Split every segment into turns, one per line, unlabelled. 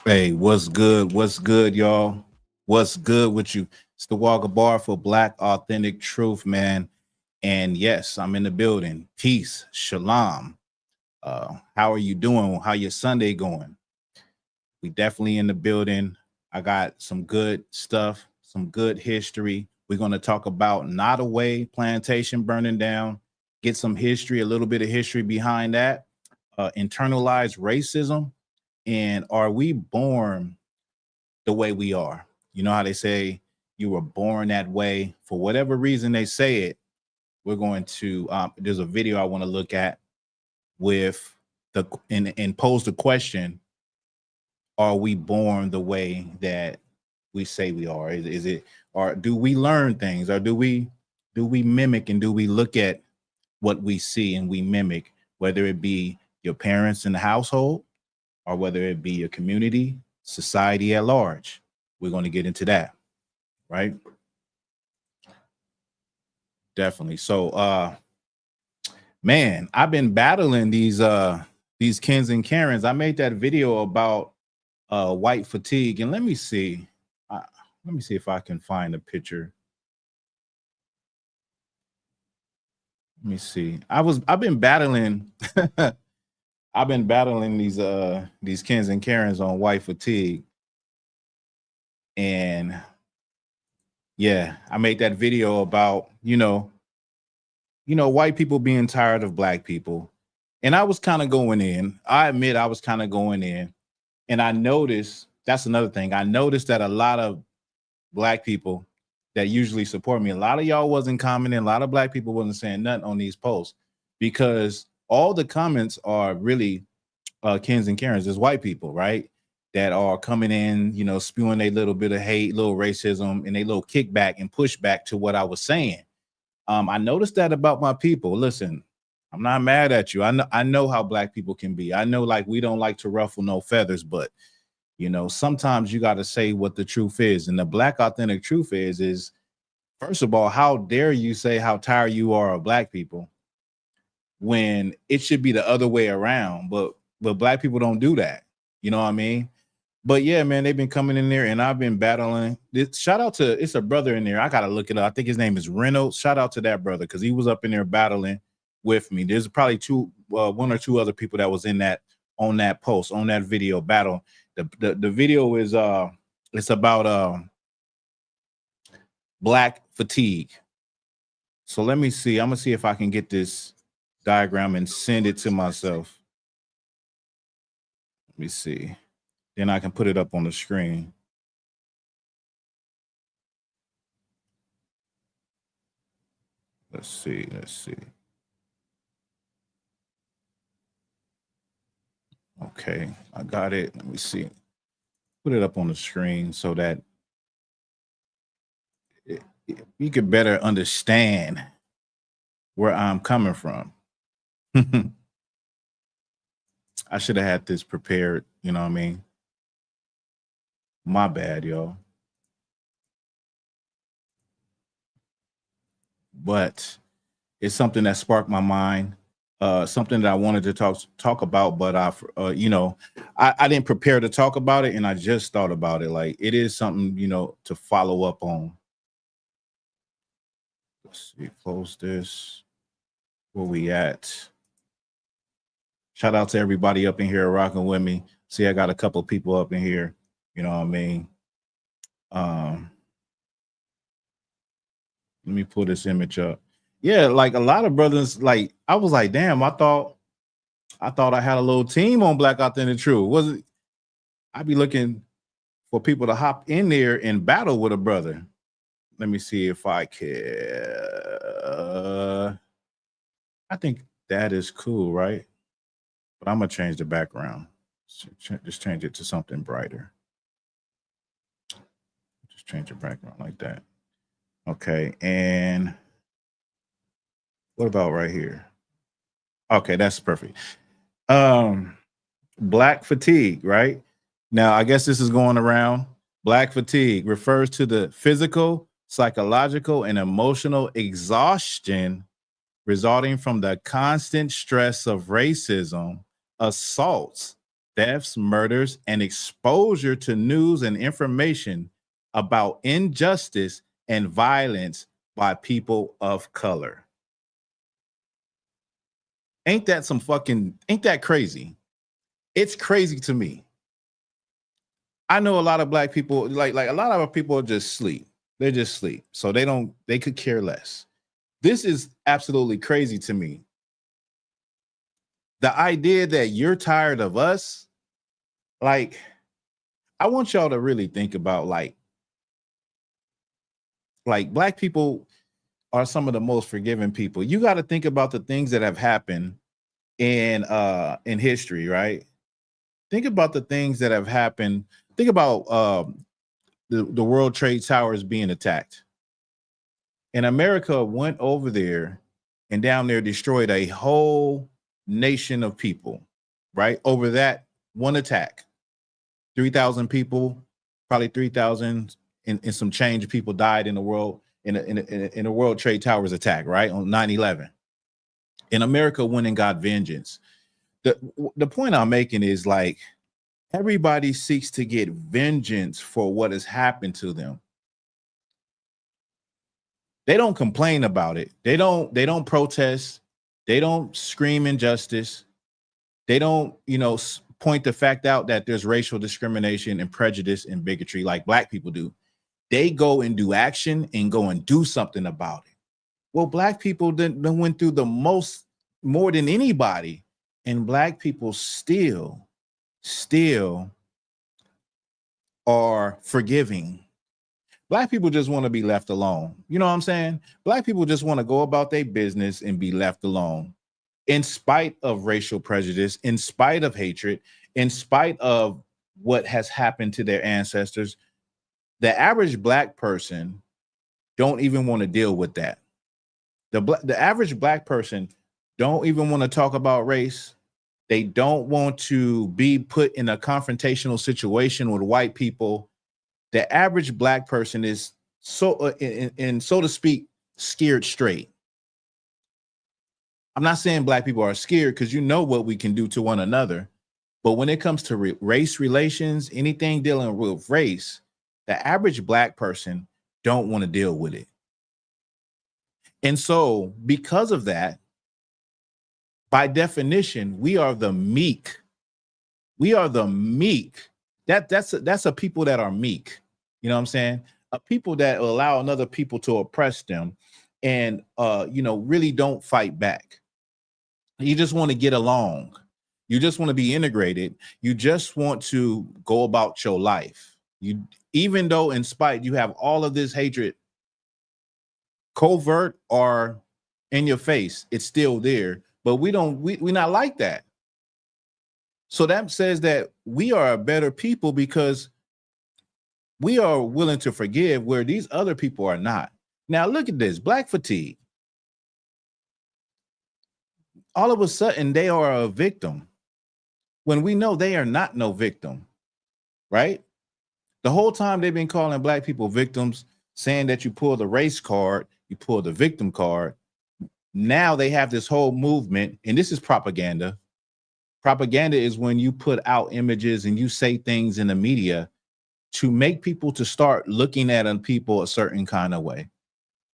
Hey, what's good? What's good, y'all? What's good with you? It's the Walker Bar for Black Authentic Truth, man. And yes, I'm in the building. Peace, shalom. How are you doing? How your Sunday going? We definitely in the building. I got some good stuff, some good history. We're going to talk about Nottoway Plantation burning down, get some history, a little bit of history behind that, internalized racism, and are we born the way we are? You know how they say you were born that way for whatever reason they say it. We're going to there's a video I want to look at with the and pose the question: are we born the way that we say we are? Is it, or do we learn things, or do we mimic, and do we look at what we see and we mimic, whether it be your parents in the household or whether it be your community, society at large? We're going to get into that, right? Definitely. So man, I've been battling these Kens and Karens. I made that video about white fatigue, and uh, let me see if I can find a picture. Let me see. I've been battling I've been battling these Kens and Karens on white fatigue. And yeah, I made that video about, white people being tired of black people. And I was kind of going in. I admit I was kind of going in. And I noticed that's another thing. I noticed that a lot of black people that usually support me, a lot of y'all wasn't commenting, a lot of black people wasn't saying nothing on these posts because all the comments are really Kens and Karens, is white people, right? That are coming in, spewing a little bit of hate, little racism, and a little kickback and pushback to what I was saying. I noticed that about my people. Listen, I'm not mad at you. I know how black people can be. I know, like, we don't like to ruffle no feathers, but sometimes you got to say what the truth is. And the black authentic truth is first of all, how dare you say how tired you are of black people when it should be the other way around? But black people don't do that. You know what I mean? But yeah, man, they've been coming in there, and I've been battling. Shout out to, it's a brother in there. I gotta look it up. I think his name is Reynolds. Shout out to that brother because he was up in there battling with me. There's probably one or two other people that was in that, on that post, on that video battle. The video is it's about black fatigue. So let me see. I'm gonna see if I can get this diagram and send it to myself. Let me see. Then I can put it up on the screen. Let's see. Let's see. Okay, I got it. Let me see. Put it up on the screen so that you could better understand where I'm coming from. I should have had this prepared. You know what I mean? My bad, y'all. But it's something that sparked my mind. Something that I wanted to talk about, but I didn't prepare to talk about it, and I just thought about it. Like, it is something to follow up on. Let's see, close this. Where we at? Shout out to everybody up in here rocking with me. See, I got a couple of people up in here. You know what I mean? Um, Let me pull this image up. Yeah, like a lot of brothers, like I was like, damn, I thought I had a little team on Black Authentic Truth. Was it? I'd be looking for people to hop in there and battle with a brother. Let me see if I can. I think that is cool, right? But I'm gonna change the background. Just change it to something brighter. Just change the background like that. Okay, and what about right here? Okay, that's perfect. Um, Black fatigue, right? Now, I guess this is going around. Black fatigue refers to the physical, psychological, and emotional exhaustion resulting from the constant stress of racism, assaults, thefts, murders, and exposure to news and information about injustice and violence by people of color. Ain't that crazy? It's crazy to me. I know a lot of black people, like a lot of our people just sleep. They just sleep. So they could care less. This is absolutely crazy to me. The idea that you're tired of us, like, I want y'all to really think about like black people are some of the most forgiving people. You got to think about the things that have happened in history, right? Think about the things that have happened. Think about the World Trade Towers being attacked. And America went over there and down there destroyed a whole nation of people, right? Over that one attack. 3,000 people, probably 3,000 and some change of people died in the world in the World Trade Towers attack, right? On 9/11. And America went and got vengeance. The point I'm making is like everybody seeks to get vengeance for what has happened to them. They don't complain about it. They don't protest. They don't scream injustice. They don't, point the fact out that there's racial discrimination and prejudice and bigotry like black people do. They go and do action and go and do something about it. Well, black people done went through more than anybody, and black people still are forgiving. Black people just want to be left alone. You know what I'm saying? Black people just want to go about their business and be left alone, in spite of racial prejudice, in spite of hatred, in spite of what has happened to their ancestors. The average black person don't even want to deal with that. The average black person don't even want to talk about race. They don't want to be put in a confrontational situation with white people. The average black person is so to speak, scared straight. I'm not saying black people are scared because you know what we can do to one another. But when it comes to race relations, anything dealing with race, the average black person don't want to deal with it. And so because of that, by definition, we are the meek. We are the meek. That's a people that are meek. You know what I'm saying? A people that allow another people to oppress them and really don't fight back. You just want to get along. You just want to be integrated. You just want to go about your life. Even though in spite you have all of this hatred, covert or in your face, it's still there. But we're not like that. So that says that we are a better people because we are willing to forgive where these other people are not. Now look at this, black fatigue. All of a sudden they are a victim when we know they are not no victim, right? The whole time they've been calling black people victims, saying that you pull the race card, you pull the victim card. Now they have this whole movement, and this is propaganda. Propaganda is when you put out images and you say things in the media to make people to start looking at people a certain kind of way.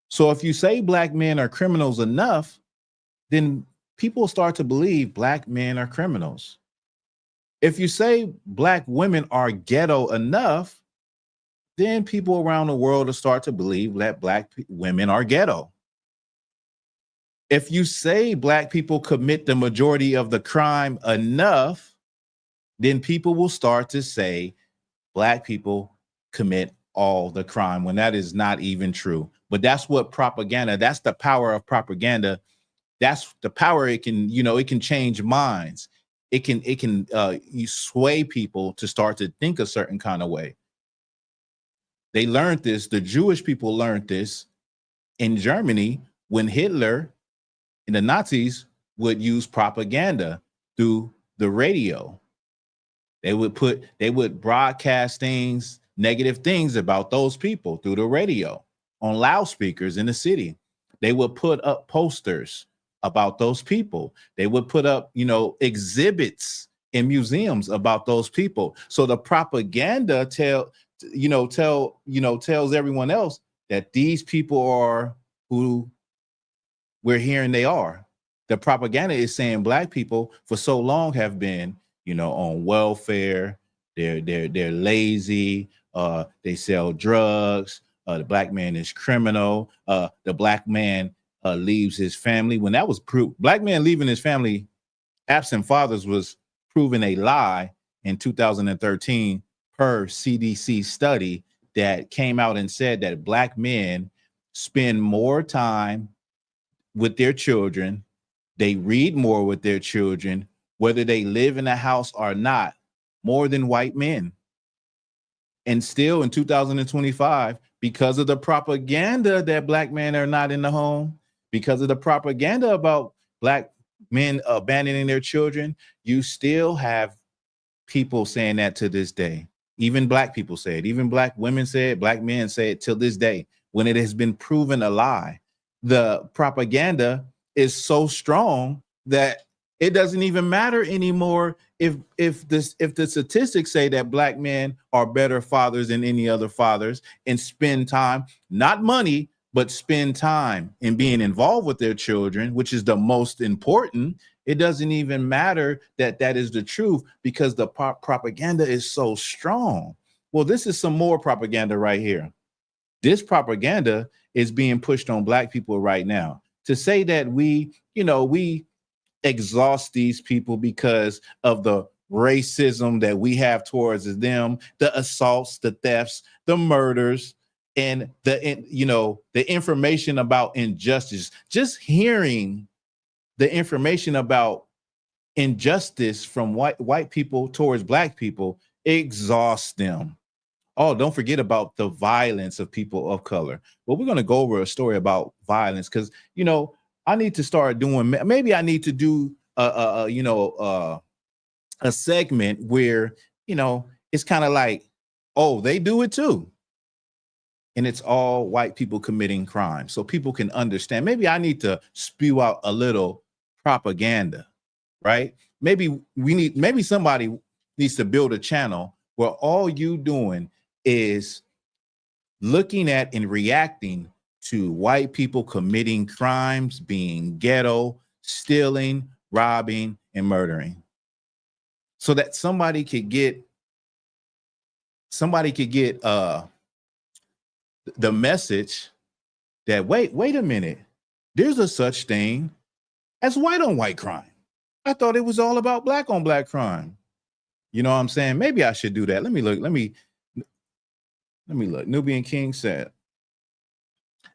So if you say black men are criminals enough, then people start to believe black men are criminals. If you say black women are ghetto enough, then people around the world will start to believe that black women are ghetto. If you say black people commit the majority of the crime enough, then people will start to say black people commit all the crime when that is not even true. But that's what propaganda, that's the power of propaganda. That's the power it can, it can change minds. It can you sway people to start to think a certain kind of way. They learned this, the Jewish people learned this in Germany when Hitler and the Nazis would use propaganda through the radio. They would broadcast things, negative things about those people through the radio on loudspeakers in the city. They would put up posters about those people. They would put up, exhibits in museums about those people. So the propaganda tells everyone else that these people are who we're hearing they are. The propaganda is saying black people for so long have been, on welfare. They're lazy. They sell drugs. The black man is criminal. The black man leaves his family. When that was proved, black man leaving his family absent fathers was proven a lie in 2013 per CDC study that came out and said that black men spend more time with their children. They read more with their children, whether they live in a house or not, more than white men. And still in 2025, because of the propaganda that black men are not in the home, because of the propaganda about black men abandoning their children, you still have people saying that to this day. Even black people say it. Even black women say it. Black men say it till this day when it has been proven a lie. The propaganda is so strong that it doesn't even matter anymore if the statistics say that black men are better fathers than any other fathers and spend time, not money, but spend time in being involved with their children, which is the most important. It doesn't even matter that that is the truth because the propaganda is so strong. Well, this is some more propaganda right here. This propaganda is being pushed on black people right now to say that we exhaust these people because of the racism that we have towards them, the assaults, the thefts, the murders, and the information about injustice. Just hearing the information about injustice from white people towards black people exhausts them. Oh, don't forget about the violence of people of color. Well, we're going to go over a story about violence because, I need to start doing, maybe I need to do a segment where, it's kind of like, oh, they do it too. And it's all white people committing crime. So people can understand. Maybe I need to spew out a little propaganda, right? Maybe somebody needs to build a channel where all you doing is looking at and reacting to white people committing crimes, being ghetto, stealing, robbing, and murdering. So that somebody could get the message that wait a minute, there's a such thing as white on white crime. I thought it was all about black on black crime. You know what I'm saying? Maybe I should do that. Let me look. Nubian King said,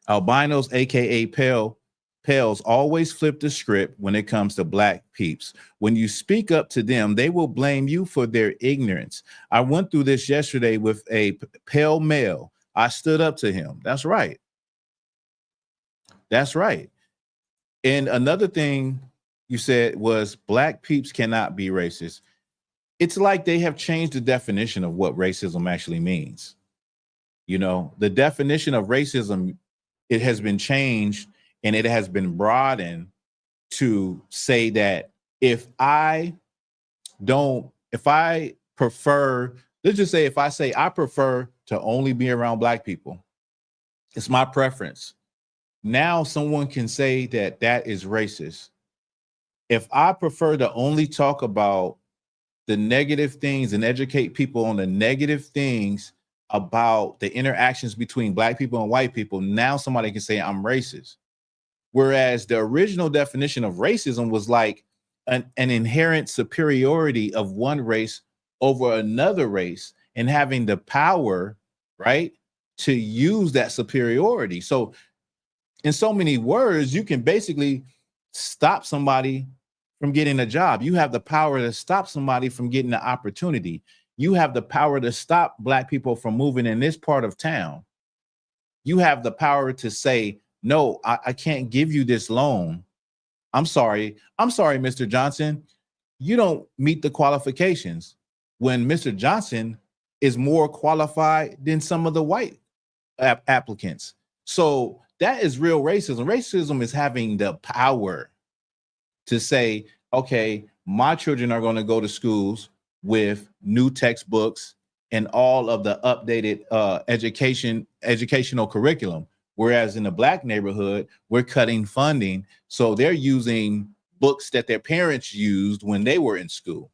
albinos, aka pales, always flip the script when it comes to black peeps. When you speak up to them, they will blame you for their ignorance. I went through this yesterday with a pale male. I stood up to him. That's right. That's right. And another thing you said was black peeps cannot be racist. It's like they have changed the definition of what racism actually means. The definition of racism, it has been changed and it has been broadened to say that if I prefer, let's just say if I say I prefer to only be around black people, it's my preference. Now someone can say that that is racist. If I prefer to only talk about the negative things and educate people on the negative things about the interactions between black people and white people, now somebody can say I'm racist. Whereas the original definition of racism was like an inherent superiority of one race over another race and having the power, right, to use that superiority. So in so many words, you can basically stop somebody from getting a job. You have the power to stop somebody from getting an opportunity. You have the power to stop black people from moving in this part of town. You have the power to say, no, I can't give you this loan. I'm sorry, Mr. Johnson. You don't meet the qualifications. When Mr. Johnson is more qualified than some of the white applicants. So that is real racism. Racism is having the power to say, okay, My children are going to go to schools with new textbooks and all of the updated educational curriculum. Whereas in the black neighborhood, we're cutting funding. So they're using books that their parents used when they were in school.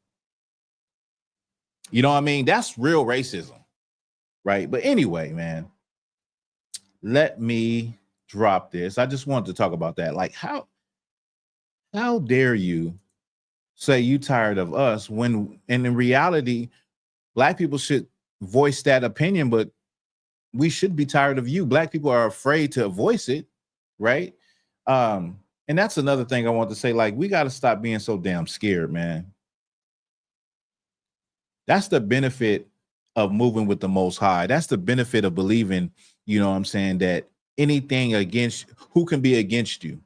You know what I mean? That's real racism, right? But anyway, man, let me drop this. I just wanted to talk about that. Like, how dare you say you tired of us when, and in reality, black people should voice that opinion, but we should be tired of you. Black people are afraid to voice it, right? And that's another thing I want to say. Like, we got to stop being so damn scared, man. That's the benefit of moving with the Most High. That's the benefit of believing, you know what I'm saying, that anything against, who can be against you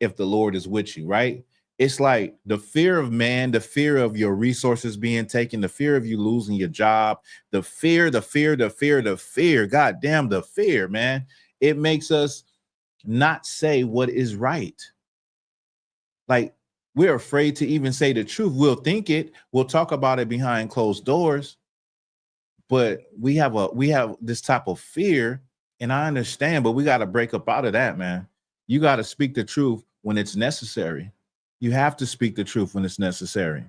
if the Lord is with you, right? It's like the fear of man, the fear of your resources being taken, the fear of you losing your job, the fear, God damn, the fear, man. It makes us not say what is right. Like, we're afraid to even say the truth. We'll think it, we'll talk about it behind closed doors, but we have this type of fear, and I understand, but we got to break up out of that, man. You got to speak the truth when it's necessary. You have to speak the truth when it's necessary.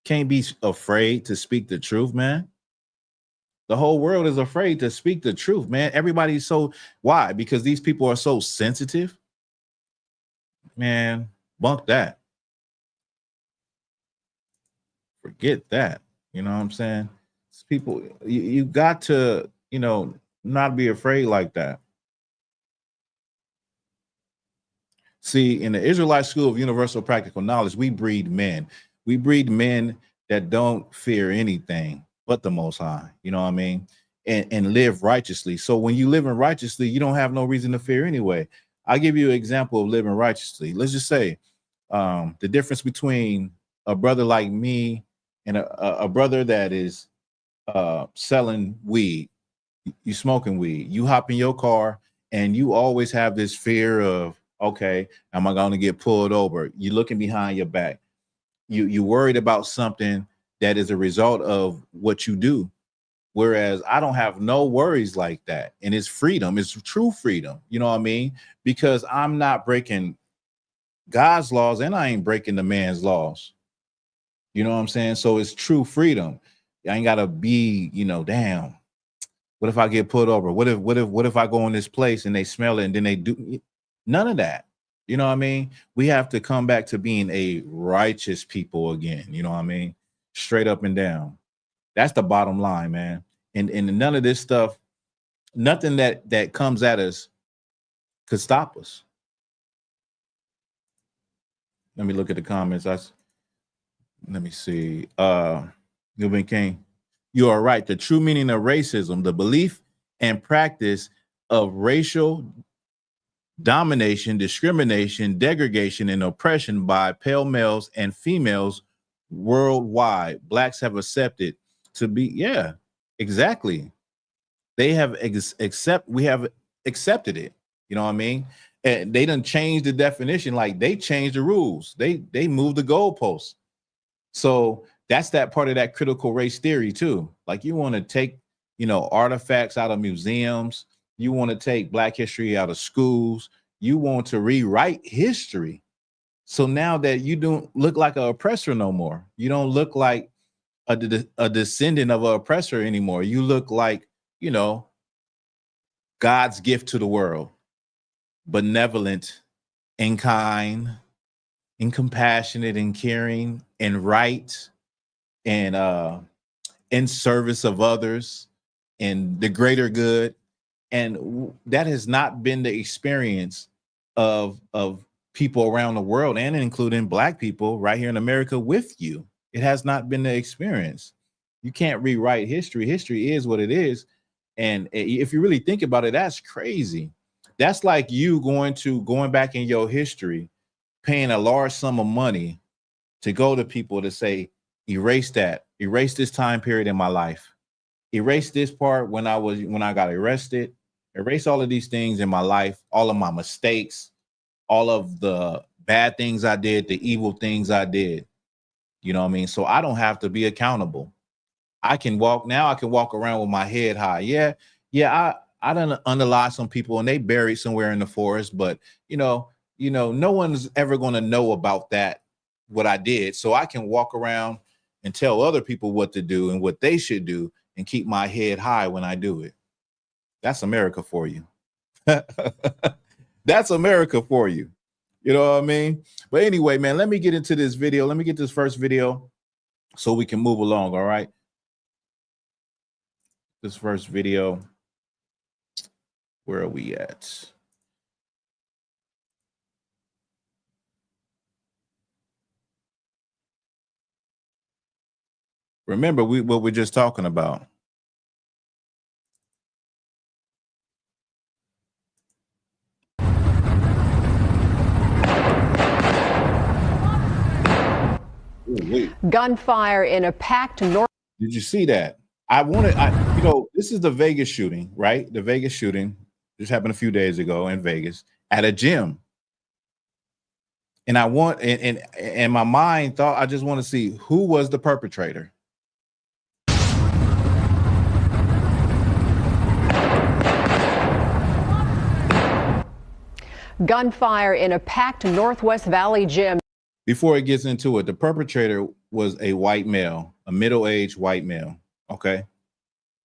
Can't be afraid to speak the truth, man. The whole world is afraid to speak the truth, man. Everybody's so, why? Because these people are so sensitive. Man, bunk that. Forget that. You know what I'm saying? It's people, you got to, not be afraid like that. See, in the Israelite School of Universal Practical Knowledge, we breed men. We breed men that don't fear anything but the Most High, you know what I mean? And live righteously. So when you live in righteously, you don't have no reason to fear anyway. I'll give you an example of living righteously. Let's just say the difference between a brother like me and a brother that is selling weed. You smoking weed. You hop in your car and you always have this fear of, okay, am I going to get pulled over? You looking behind your back. You worried about something that is a result of what you do. Whereas I don't have no worries like that. And it's freedom. It's true freedom. You know what I mean? Because I'm not breaking God's laws and I ain't breaking the man's laws. You know what I'm saying? So it's true freedom. I ain't gotta be, damn. What if I get pulled over? What if I go in this place and they smell it and then they do none of that? You know what I mean? We have to come back to being a righteous people again. You know what I mean? Straight up and down. That's the bottom line, man. And none of this stuff, nothing that comes at us could stop us. Let me look at the comments. Let me see. Newman King, you are right. The true meaning of racism, the belief and practice of racial domination, discrimination, degradation, and oppression by pale males and females worldwide. Blacks have accepted to be, yeah, exactly. They have we have accepted it. You know what I mean? And they done changed the definition, like they changed the rules. They moved the goalposts. So that's that part of that critical race theory too. Like you want to take, artifacts out of museums. You want to take Black history out of schools. You want to rewrite history. So now that you don't look like an oppressor no more, you don't look like a descendant of an oppressor anymore. You look like, God's gift to the world, benevolent and kind and compassionate and caring and right and in service of others and the greater good. And that has not been the experience of people around the world, and including Black people right here in America with you. It has not been the experience. You can't rewrite history. History is what it is. And if you really think about it, that's crazy. That's like you going back in your history, paying a large sum of money to go to people to say, erase this time period in my life, erase this part when I got arrested, erase all of these things in my life, all of my mistakes, all of the bad things I did, the evil things I did. You know what I mean? So I don't have to be accountable. I can walk around with my head high. I done unalive some people and they buried somewhere in the forest, but no one's ever gonna know about that, what I did. So I can walk around and tell other people what to do and what they should do and keep my head high when I do it. That's America for you. That's America for you. You know what I mean? But anyway, man, let me get into this video. Let me get this first video so we can move along. All right. This first video. Where are we at? Remember what we're just talking about.
Gunfire in a packed north.
Did you see that? This is the Vegas shooting, right? The Vegas shooting just happened a few days ago in Vegas at a gym. And and my mind thought, I just want to see who was the perpetrator.
Gunfire in a packed Northwest Valley gym.
Before it gets into it, the perpetrator was a white male, a middle-aged white male. Okay.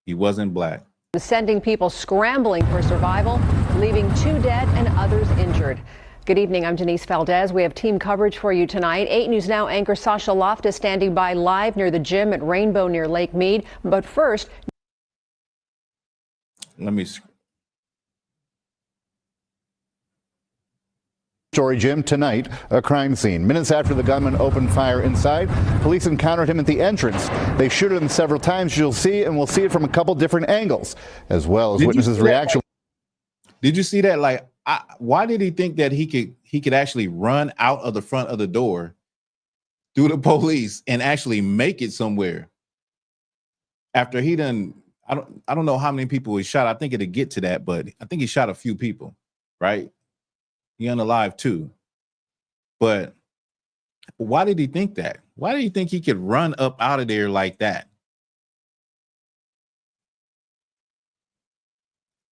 He wasn't black.
Sending people scrambling for survival, leaving 2 dead and others injured. Good evening. I'm Denise Valdez. We have team coverage for you tonight. 8 News Now anchor Sasha Loftus standing by live near the gym at Rainbow near Lake Mead. But first,
let me.
Story gym tonight, a crime scene. Minutes after the gunman opened fire inside, police encountered him at the entrance. They shoot him several times, you'll see, and we'll see it from a couple different angles, as well as witnesses' reaction.
Did you see that? Like, why did he think that he could actually run out of the front of the door through the police and actually make it somewhere? After he done, I don't know how many people he shot. I think it'll get to that, but I think he shot a few people, right? He unalive too. But why did he think that? Why did he think he could run up out of there like that?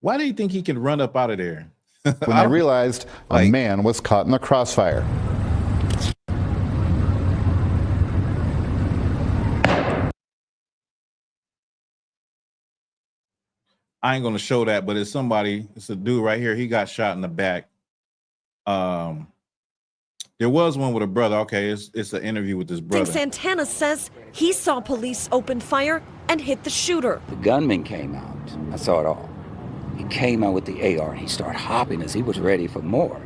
Why did he think he could run up out of there?
When they realized a man was caught in the crossfire.
I ain't gonna show that, but it's a dude right here. He got shot in the back. There was one with a brother. Okay, it's an interview with this brother.
Santana says he saw police open fire and hit the shooter.
The gunman came out. I saw it all. He came out with the AR and he started hopping as he was ready for more.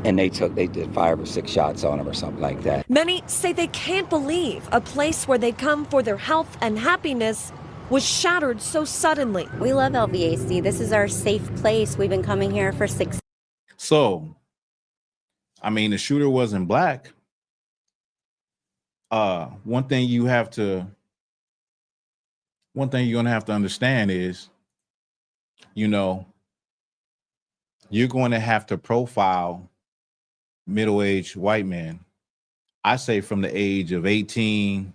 And they did 5 or 6 shots on him or something like that.
Many say they can't believe a place where they come for their health and happiness was shattered so suddenly.
We love LVAC. This is our safe place. We've been coming here for 6.
So, I mean, the shooter wasn't black. One thing you're gonna have to understand is, you're going to have to profile middle-aged white men. I say from the age of 18,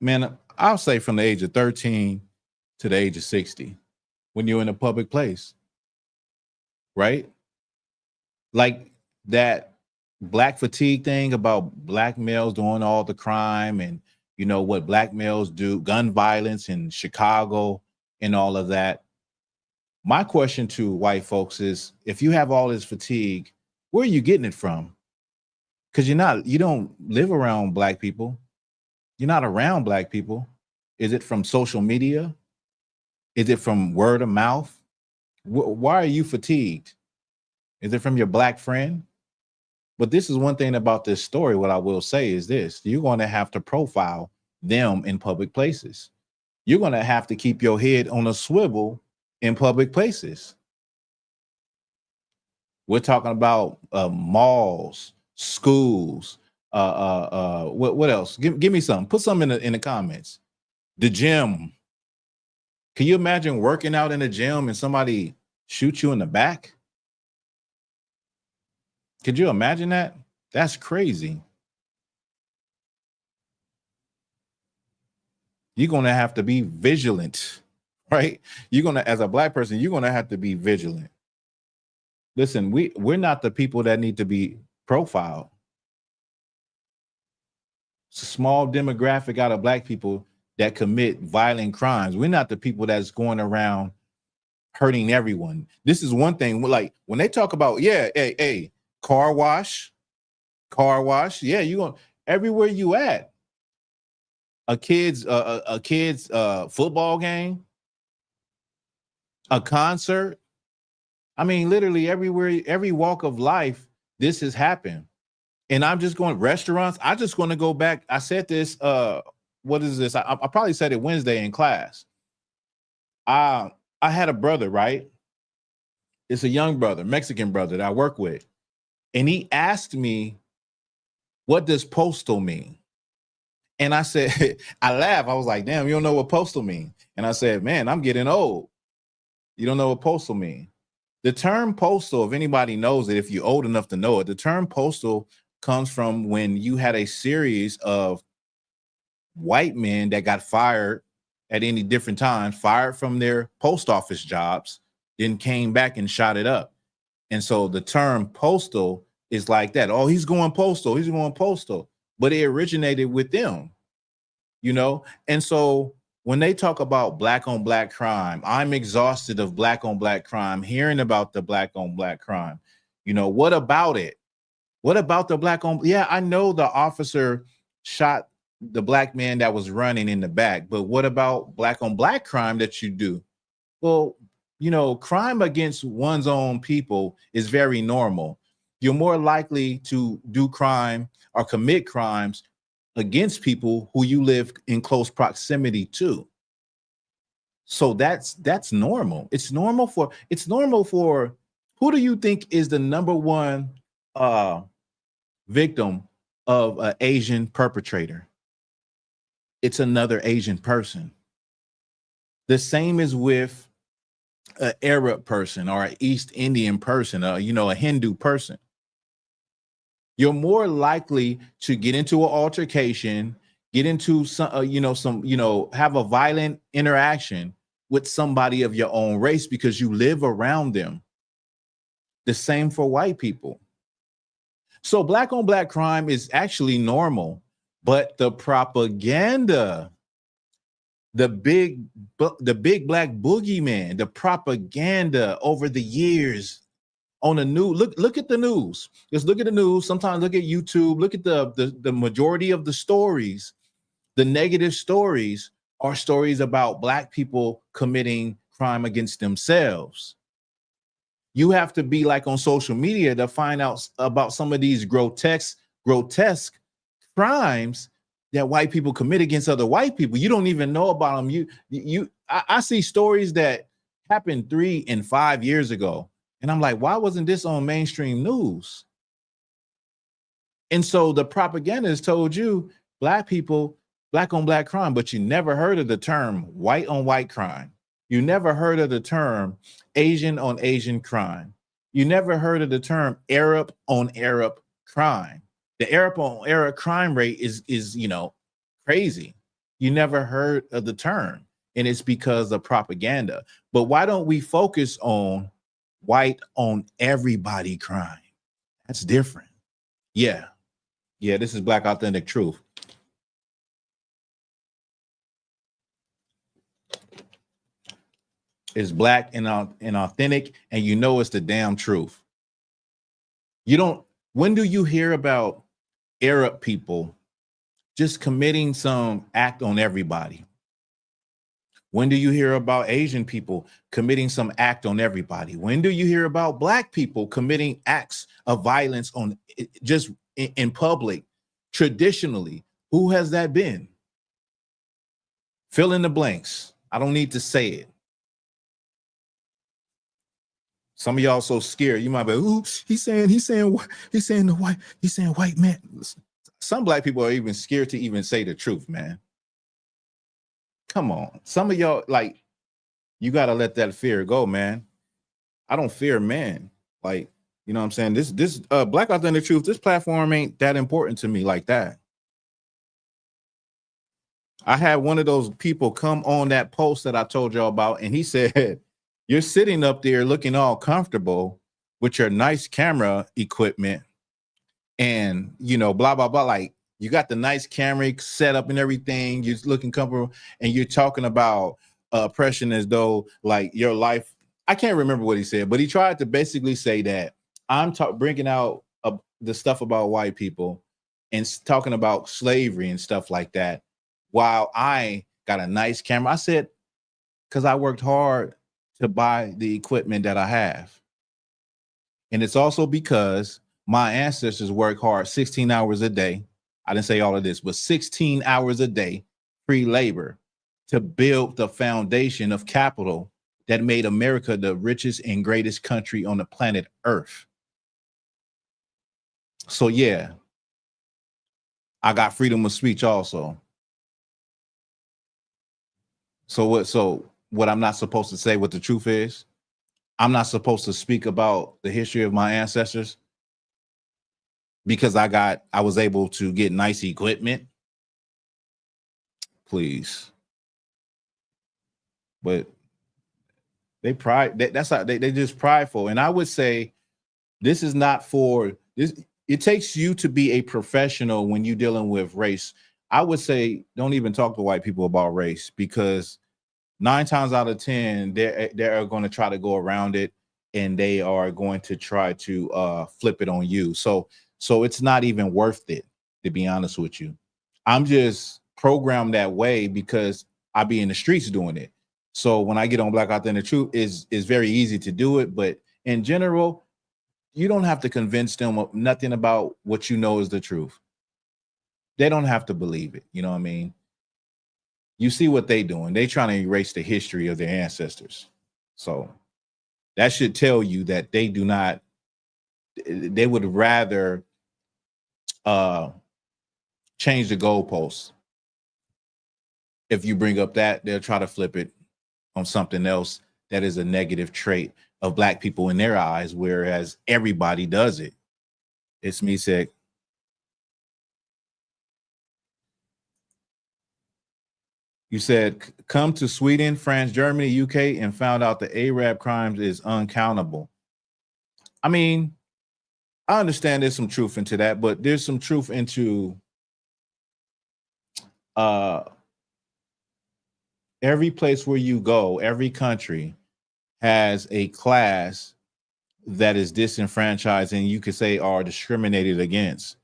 man, I'll say from the age of 13 to the age of 60 when you're in a public place. Right? Like that black fatigue thing about black males doing all the crime and what black males do, gun violence in Chicago and all of that. My question to white folks is, if you have all this fatigue, where are you getting it from? Because you don't live around black people. You're not around black people. Is it from social media? Is it from word of mouth? Why are you fatigued? Is it from your black friend? But this is one thing about this story. What I will say is this: you're going to have to profile them in public places. You're going to have to keep your head on a swivel in public places. We're talking about malls, schools. What else? Give me some. Put some in the comments. The gym. Can you imagine working out in a gym and somebody shoot you in the back? Could you imagine that? That's crazy. you're going to have to be vigilant, right? You're going to, as a black person, you're going to have to be vigilant. Listen, we're not the people that need to be profiled. It's a small demographic out of black people that commit violent crimes. We're not the people that's going around hurting everyone. This is one thing, like when they talk about, hey, car wash, yeah, you going everywhere you at. A kid's football game, a concert. I mean, literally everywhere, every walk of life, this has happened. And I'm just going restaurants. I just want to go back. I said this, what is this? I probably said it Wednesday in class. I had a brother, right? It's a young brother, Mexican brother that I work with. And he asked me, what does postal mean? And I said, I laughed. I was like, damn, you don't know what postal mean? And I said, man, I'm getting old. You don't know what postal mean? The term postal, if anybody knows it, if you're old enough to know it, the term postal comes from when you had a series of white men that got fired at any different times, fired from their post office jobs, then came back and shot it up. And so the term postal is like that. Oh, he's going postal. He's going postal. But it originated with them, you know? And so when they talk about black on black crime, I'm exhausted of black on black crime, hearing about the black on black crime. You know, what about it? What about the black on? Yeah, I know the officer shot the black man that was running in the back, but what about black on black crime that you do? Well, you know, crime against one's own people is very normal. You're more likely to do crime or commit crimes against people who you live in close proximity to. So that's normal. It's normal for who do you think is the number one victim of an Asian perpetrator? It's another Asian person. The same is with an Arab person or an East Indian person, you know, a Hindu person. You're more likely to get into an altercation, get into have a violent interaction with somebody of your own race because you live around them. The same for white people. So black on black crime is actually normal, but the propaganda, the big black boogeyman, the propaganda over the years on the news. Look at the news. Just look at the news. Sometimes look at YouTube. Look at the majority of the stories. The negative stories are stories about black people committing crime against themselves. You have to be like on social media to find out about some of these grotesque crimes that white people commit against other white people. You don't even know about them. I see stories that happened 3 and 5 years ago. And I'm like, why wasn't this on mainstream news? And so the propaganda has told you black people, black on black crime, but you never heard of the term white on white crime. You never heard of the term Asian on Asian crime. You never heard of the term Arab on Arab crime. The Arab on Arab crime rate is crazy. You never heard of the term, and it's because of propaganda. But why don't we focus on white on everybody crime? That's different. Yeah, this is Black Authentic Truth. It's black and authentic, and you know it's the damn truth. When do you hear about Arab people just committing some act on everybody? When do you hear about Asian people committing some act on everybody? When do you hear about black people committing acts of violence on just in public? Traditionally, who has that been? Fill in the blanks. I don't need to say it. Some of y'all so scared. You might be, ooh, he's saying white man. Some black people are even scared to even say the truth, man. Come on. Some of y'all, like, you got to let that fear go, man. I don't fear men. Like, you know what I'm saying? This Black Authentic Truth, this platform ain't that important to me like that. I had one of those people come on that post that I told y'all about, and he said, "You're sitting up there looking all comfortable with your nice camera equipment, and blah blah blah. Like you got the nice camera set up and everything. You're looking comfortable, and you're talking about oppression as though like your life." I can't remember what he said, but he tried to basically say that I'm bringing out the stuff about white people and talking about slavery and stuff like that, while I got a nice camera. I said, because I worked hard to buy the equipment that I have. And it's also because my ancestors worked hard 16 hours a day. I didn't say all of this, but 16 hours a day, free labor, to build the foundation of capital that made America the richest and greatest country on the planet Earth. So yeah, I got freedom of speech also. So what I'm not supposed to say what the truth is? I'm not supposed to speak about the history of my ancestors because I was able to get nice equipment? Please. But that's how they just prideful. And I would say this is not for this. It takes you to be a professional when you're dealing with race. I would say don't even talk to white people about race, because 9 times out of 10, they're going to try to go around it, and they are going to try to flip it on you. So it's not even worth it, to be honest with you. I'm just programmed that way because I be in the streets doing it. So when I get on Black Authentic Truth, is very easy to do it. But in general, you don't have to convince them of nothing about what you know is the truth. They don't have to believe it. You know what I mean? You see what they doing. They trying to erase the history of their ancestors. So that should tell you that they do not, they would rather change the goalposts. If you bring up that, they'll try to flip it on something else that is a negative trait of Black people in their eyes, whereas everybody does it. It's me, Sick. You said, come to Sweden, France, Germany, UK, and found out the Arab crimes is uncountable. I mean, I understand there's some truth into that, but there's some truth into every place where you go, every country has a class that is disenfranchised and you could say are discriminated against.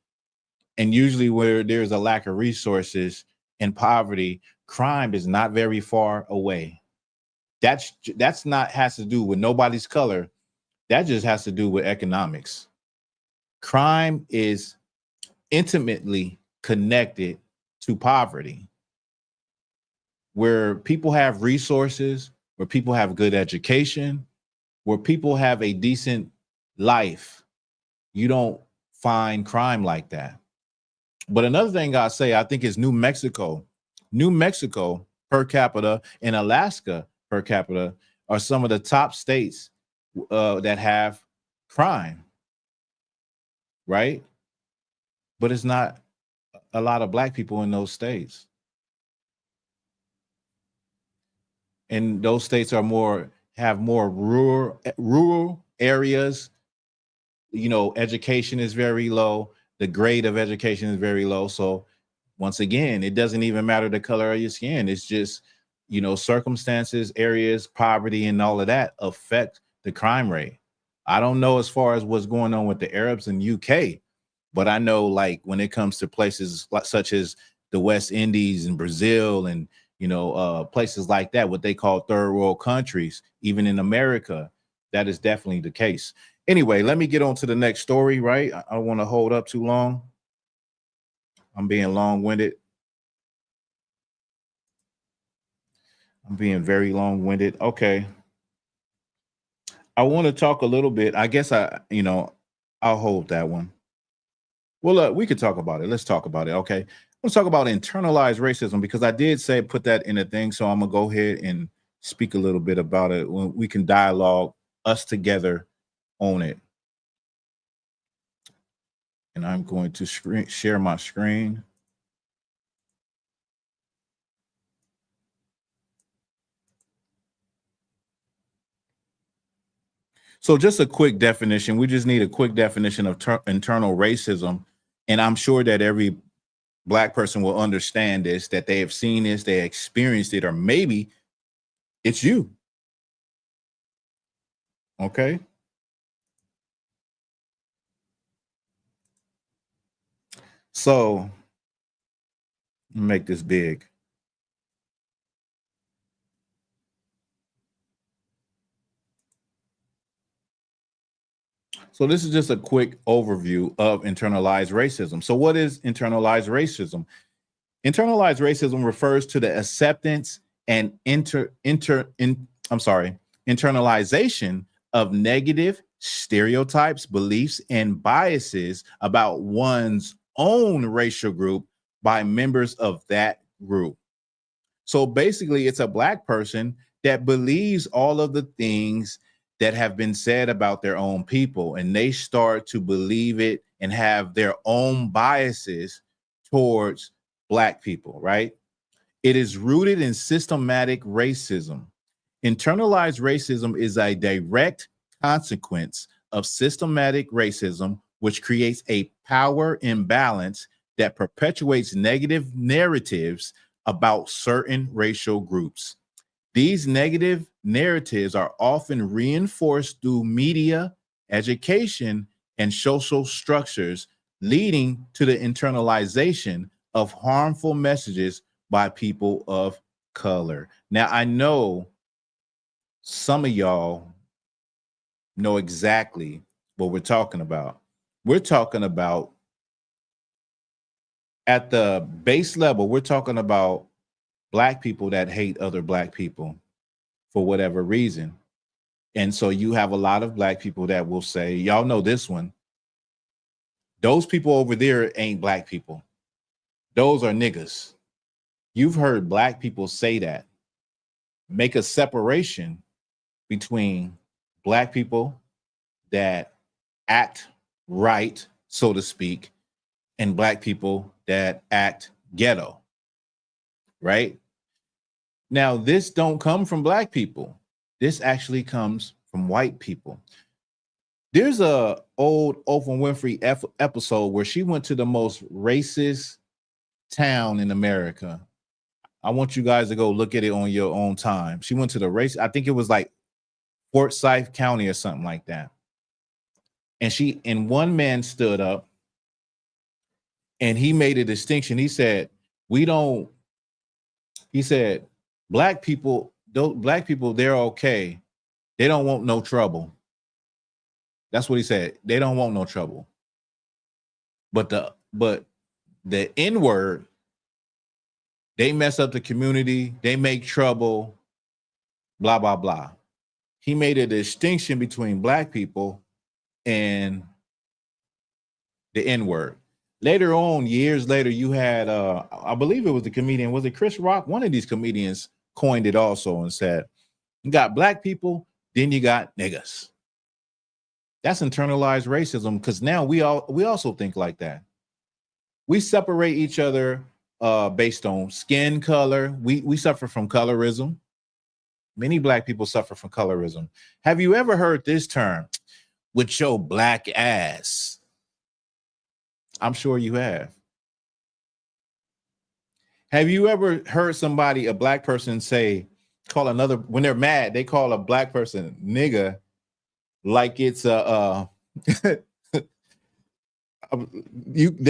And usually where there's a lack of resources and poverty, crime is not very far away. That's not has to do with nobody's color. That just has to do with economics. Crime is intimately connected to poverty. Where people have resources, where people have good education, where people have a decent life, you don't find crime like that. But another thing I say, I think is New Mexico. New Mexico per capita and Alaska per capita are some of the top states that have crime, right? But it's not a lot of Black people in those states. And those states are have more rural areas. You know, education is very low. The grade of education is very low. So once again, it doesn't even matter the color of your skin. It's just, circumstances, areas, poverty, and all of that affect the crime rate. I don't know as far as what's going on with the Arabs in UK, but I know like when it comes to places such as the West Indies and Brazil and places like that, what they call third world countries, even in America, that is definitely the case. Anyway, let me get on to the next story, right? I don't want to hold up too long. I'm being long-winded. I'm being very long-winded. Okay. I want to talk a little bit. I guess I'll hold that one. Well, look, we could talk about it. Let's talk about it. Okay. Let's talk about internalized racism, because I did say put that in a thing. So I'm gonna go ahead and speak a little bit about it when we can dialogue us together on it. And I'm going to share my screen. So just a quick definition. We just need a quick definition of internal racism. And I'm sure that every Black person will understand this, that they have seen this, they experienced it, or maybe it's you. Okay. So make this big. So this is just a quick overview of internalized racism. So what is internalized racism? Internalized racism refers to the acceptance and internalization of negative stereotypes, beliefs, and biases about one's own racial group by members of that group. So basically, it's a Black person that believes all of the things that have been said about their own people, and they start to believe it and have their own biases towards Black people, right? It is rooted in systematic racism. Internalized racism is a direct consequence of systematic racism, which creates a power imbalance that perpetuates negative narratives about certain racial groups. These negative narratives are often reinforced through media, education, and social structures, leading to the internalization of harmful messages by people of color. Now, I know some of y'all know exactly what we're talking about. We're talking about at the base level, we're talking about Black people that hate other Black people for whatever reason. And so you have a lot of Black people that will say, y'all know this one, those people over there ain't Black people. Those are niggas. You've heard Black people say that. Make a separation between Black people that act right, so to speak, and Black people that act ghetto, right? Now, this don't come from Black people. This actually comes from white people. There's a old Oprah Winfrey episode where she went to the most racist town in America. I want you guys to go look at it on your own time. She went to the race. I think it was like Forsyth County or something like that. And one man stood up and he made a distinction. He said, Black people, they're okay. They don't want no trouble. That's what he said. They don't want no trouble. But the N-word, they mess up the community, they make trouble, blah, blah, blah. He made a distinction between Black people and the N-word. Later on, years later, you had, I believe it was the comedian, was it Chris Rock? One of these comedians coined it also and said, you got Black people, then you got niggas. That's internalized racism, because now we also think like that. We separate each other based on skin color. We suffer from colorism. Many Black people suffer from colorism. Have you ever heard this term, with your black ass? I'm sure you have. Have you ever heard somebody, a Black person, call another, when they're mad, they call a Black person nigga, like it's they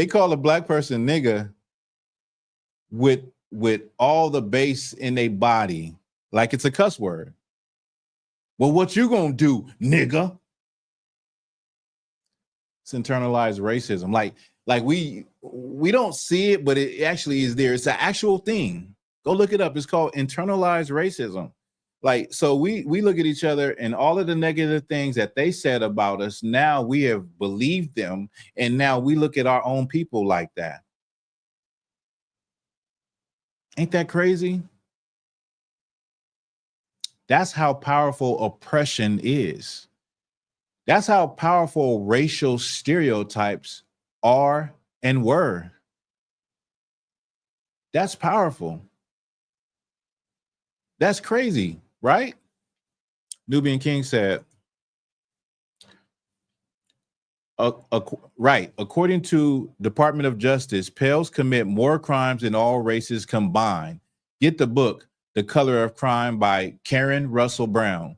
call a Black person nigga with all the bass in their body, like it's a cuss word. Well, what you gonna do, nigga? It's internalized racism. Like we don't see it, but it actually is there. It's an actual thing. Go look it up. It's called internalized racism. Like, so we look at each other and all of the negative things that they said about us, now we have believed them, and now we look at our own people like that. Ain't that crazy? That's how powerful oppression is. That's how powerful racial stereotypes are and were. That's powerful. That's crazy, right? Nubian King said, Right. According to Department of Justice, pales commit more crimes than all races combined. Get the book, The Color of Crime by Karen Russell Brown.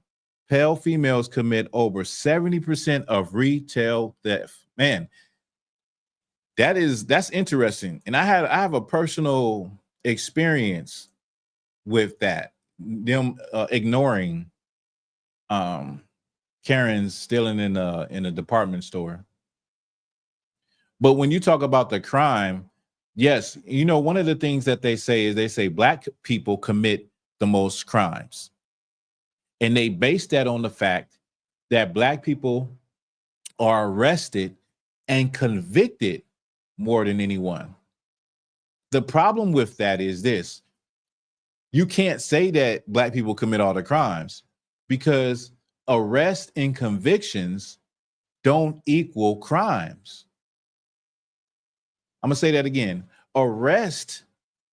Pale females commit over 70% of retail theft. Man, that's interesting. And I have a personal experience with that. Them ignoring Karen's stealing in a department store. But when you talk about the crime, yes, one of the things that they say black people commit the most crimes. And they base that on the fact that black people are arrested and convicted more than anyone. The problem with that is this. You can't say that black people commit all the crimes because arrests and convictions don't equal crimes. I'm gonna say that again. Arrest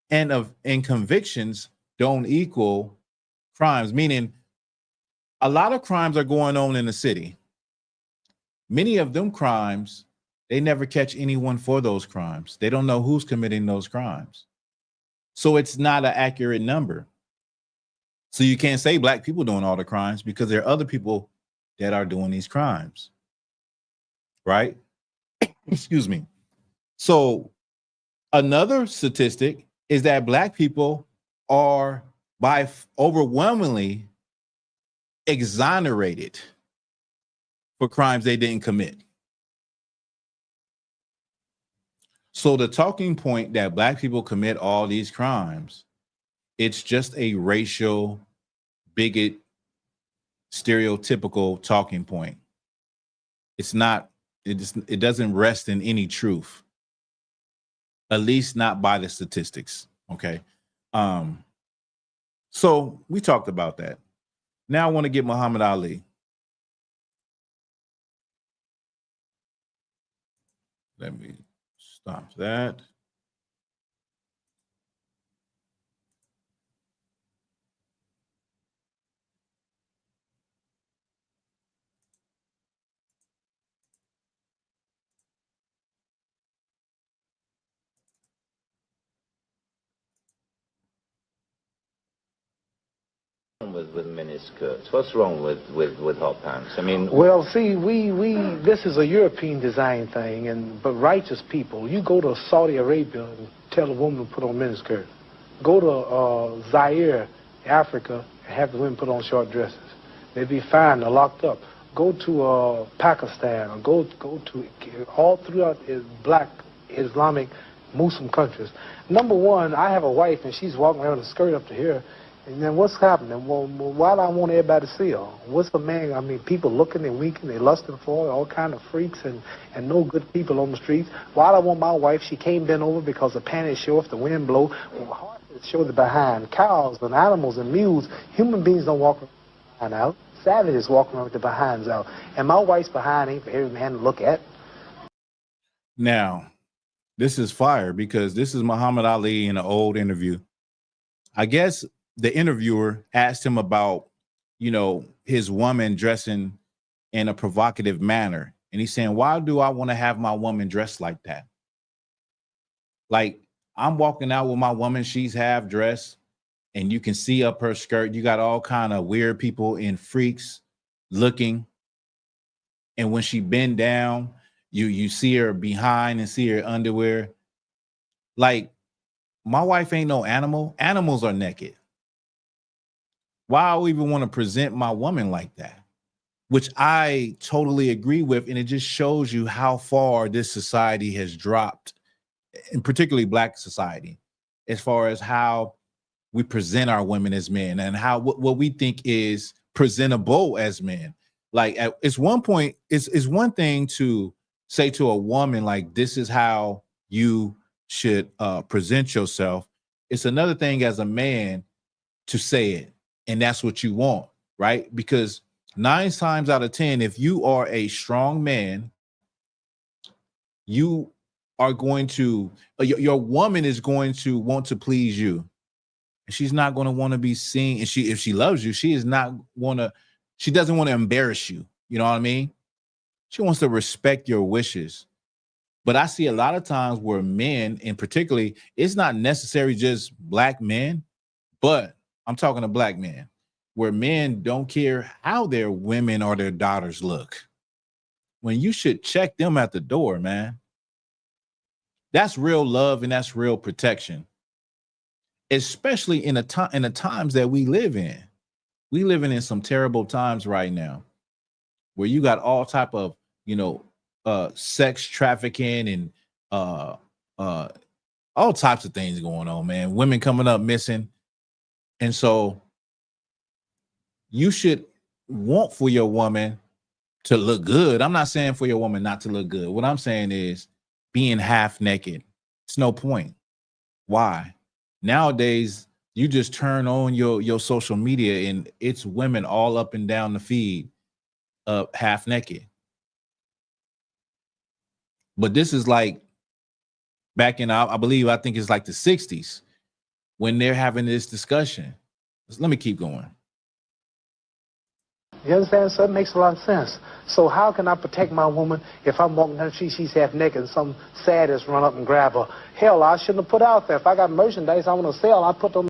and convictions don't equal crimes, meaning a lot of crimes are going on in the city. Many of them crimes, they never catch anyone for those crimes. They don't know who's committing those crimes. So it's not an accurate number. So you can't say black people doing all the crimes because there are other people that are doing these crimes. Right? Excuse me. So another statistic is that black people are overwhelmingly exonerated for crimes they didn't commit. So the talking point that black people commit all these crimes, it's just a racial, bigot, stereotypical talking point. It's not, it doesn't rest in any truth. At least not by the statistics. Okay. So we talked about that. Now I want to get Muhammad Ali. Let me stop that.
With miniskirts? What's wrong with hot pants? I mean,
well, see, this is a European design thing, but righteous people, you go to Saudi Arabia and tell a woman to put on miniskirt. Go to Zaire, Africa, and have the women put on short dresses. They'd be fine. They're locked up. Go to Pakistan, or go to all throughout black Islamic Muslim countries. Number one, I have a wife and she's walking around with a skirt up to here. And then what's happening? Well, why do I want everybody to see her? What's the man? I mean, people looking and winking, they lusting for her, all kind of freaks and no good people on the streets. Why do I want my wife? She can't bend over because the panties show if the wind blow. Well, horses show the behind. Cows and animals and mules. Human beings don't walk around out. Savages walk around with the behinds out. And my wife's behind ain't for every man to look at.
Now, this is fire because this is Muhammad Ali in an old interview. I guess the interviewer asked him about, his woman dressing in a provocative manner. And he's saying, why do I want to have my woman dressed like that? Like, I'm walking out with my woman, she's half dressed, and you can see up her skirt. You got all kind of weird people and freaks looking. And when she bend down, you see her behind and see her underwear. Like, my wife ain't no animal. Animals are naked. Why I even want to present my woman like that, which I totally agree with. And it just shows you how far this society has dropped, and particularly black society, as far as how we present our women as men and how what we think is presentable as men. Like it's one point, it's one thing to say to a woman, like, this is how you should present yourself. It's another thing as a man to say it. And that's what you want, right? Because 9 times out of 10, if you are a strong man, you are going to, your woman is going to want to please you. And she's not going to want to be seen. And if she loves you, she doesn't want to embarrass you. You know what I mean? She wants to respect your wishes. But I see a lot of times where men, and particularly, it's not necessarily just black men, but I'm talking to black men, where men don't care how their women or their daughters look. When you should check them at the door, man. That's real love and that's real protection. Especially in the times that we live in. We living in some terrible times right now, where you got all type of, sex trafficking and all types of things going on, man. Women coming up missing. And so you should want for your woman to look good. I'm not saying for your woman not to look good. What I'm saying is being half naked. It's no point. Why? Nowadays, you just turn on your social media and it's women all up and down the feed, half naked. But this is like back in, I think it's like the 60s when they're having this discussion. Let me keep going.
You understand? So it makes a lot of sense. So how can I protect my woman if I'm walking down the street, she's half naked, and some sadist run up and grab her? Hell, I shouldn't have put out there. If I got merchandise I want to sell, I put them.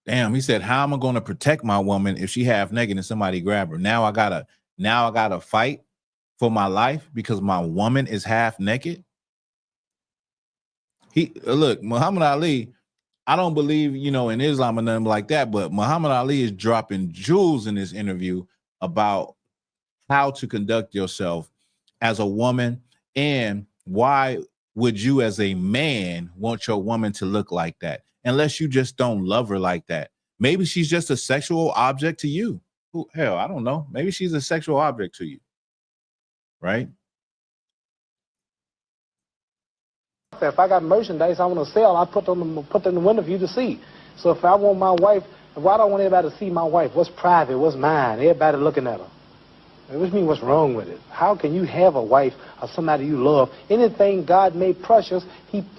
Damn, he said, how am I going to protect my woman if she half naked and somebody grab her? Now I gotta fight for my life because my woman is half naked. Look, Muhammad Ali, I don't believe, in Islam or nothing like that, but Muhammad Ali is dropping jewels in this interview about how to conduct yourself as a woman and why would you as a man want your woman to look like that unless you just don't love her like that. Maybe she's just a sexual object to you. Hell, I don't know. Maybe she's a sexual object to you, right?
If I got merchandise I want to sell, I put them in the window for you to see. So if I want my wife, why do I want everybody to see my wife? What's private? What's mine? Everybody looking at her. Which means what's wrong with it? How can you have a wife or somebody you love? Anything God made precious,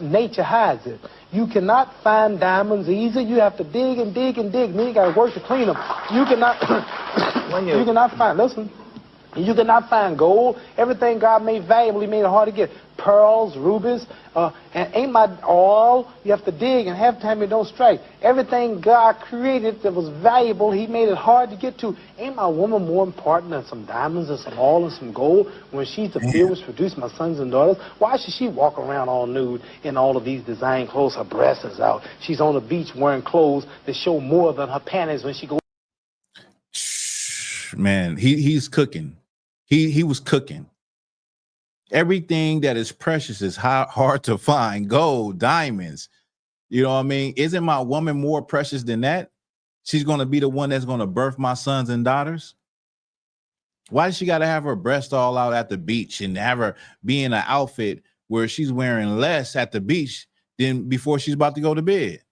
nature hides it. You cannot find diamonds easy. You have to dig and dig and dig. Then you got to work to clean them. You cannot. You cannot find. Listen. You cannot find gold. Everything God made valuable, He made it hard to get. Pearls, rubies, and ain't my all. You have to dig, and half the time it don't strike. Everything God created that was valuable, He made it hard to get to. Ain't my woman more important than some diamonds and some oil and some gold? When she's the field which produced my sons and daughters, why should she walk around all nude in all of these design clothes? Her breast is out. She's on the beach wearing clothes that show more than her panties when she goes.
Man, he's cooking. He was cooking. Everything that is precious is hard to find. Gold, diamonds. You know what I mean? Isn't my woman more precious than that? She's going to be the one that's going to birth my sons and daughters. Why does she got to have her breast all out at the beach and have her be in an outfit where she's wearing less at the beach than before she's about to go to bed?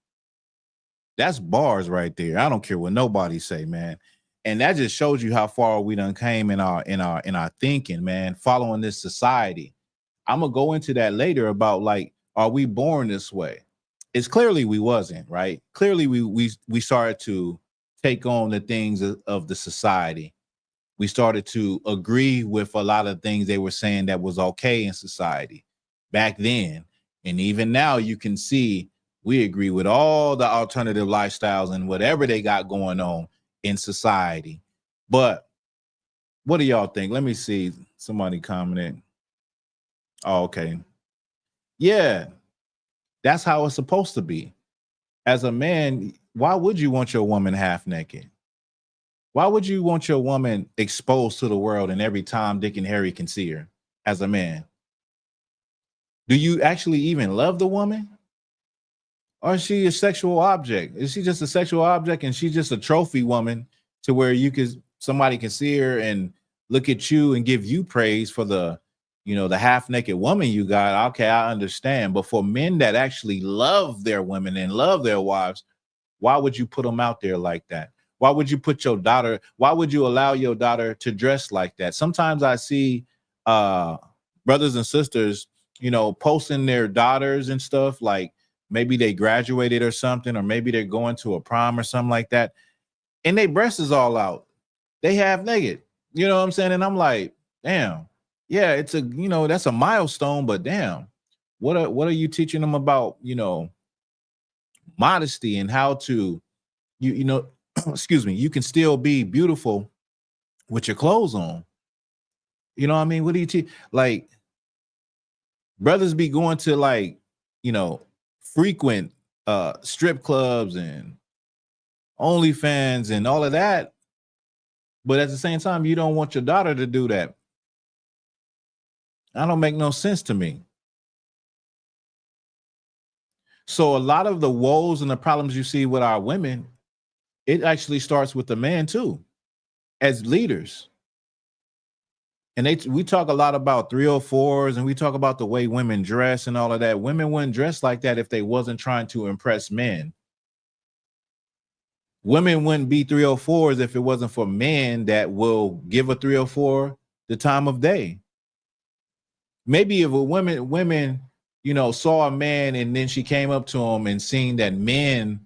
That's bars right there. I don't care what nobody say, man. And that just shows you how far we done came in our thinking, man, following this society. I'm gonna go into that later about like, are we born this way? It's clearly we wasn't, right? Clearly we started to take on the things of the society. We started to agree with a lot of things they were saying that was okay in society back then. And even now you can see we agree with all the alternative lifestyles and whatever they got going on in society. But what do y'all think? Let me see. Somebody commented. Oh, okay. Yeah, that's how it's supposed to be. As a man, why would you want your woman half naked? Why would you want your woman exposed to the world and every time Dick and Harry can see her as a man? Do you actually even love the woman? Or is she a sexual object? Is she just a sexual object and she's just a trophy woman to where somebody can see her and look at you and give you praise for the half naked woman you got? Okay, I understand. But for men that actually love their women and love their wives, why would you put them out there like that? Why would you why would you allow your daughter to dress like that? Sometimes I see brothers and sisters, posting their daughters and stuff like, maybe they graduated or something, or maybe they're going to a prom or something like that. And their breasts is all out. They half naked. You know what I'm saying? And I'm like, damn, yeah, it's a, that's a milestone, but damn, what are you teaching them about, modesty and how to, excuse me, you can still be beautiful with your clothes on. You know what I mean? What do you teach? Like, brothers be going to, like, frequent strip clubs and OnlyFans and all of that, but at the same time, you don't want your daughter to do that. That don't make no sense to me. So a lot of the woes and the problems you see with our women, it actually starts with the man too, as leaders. And we talk a lot about 304s, and we talk about the way women dress and all of that. Women wouldn't dress like that if they wasn't trying to impress men. Women wouldn't be 304s if it wasn't for men that will give a 304 the time of day. Maybe if a women, saw a man and then she came up to him and seen that men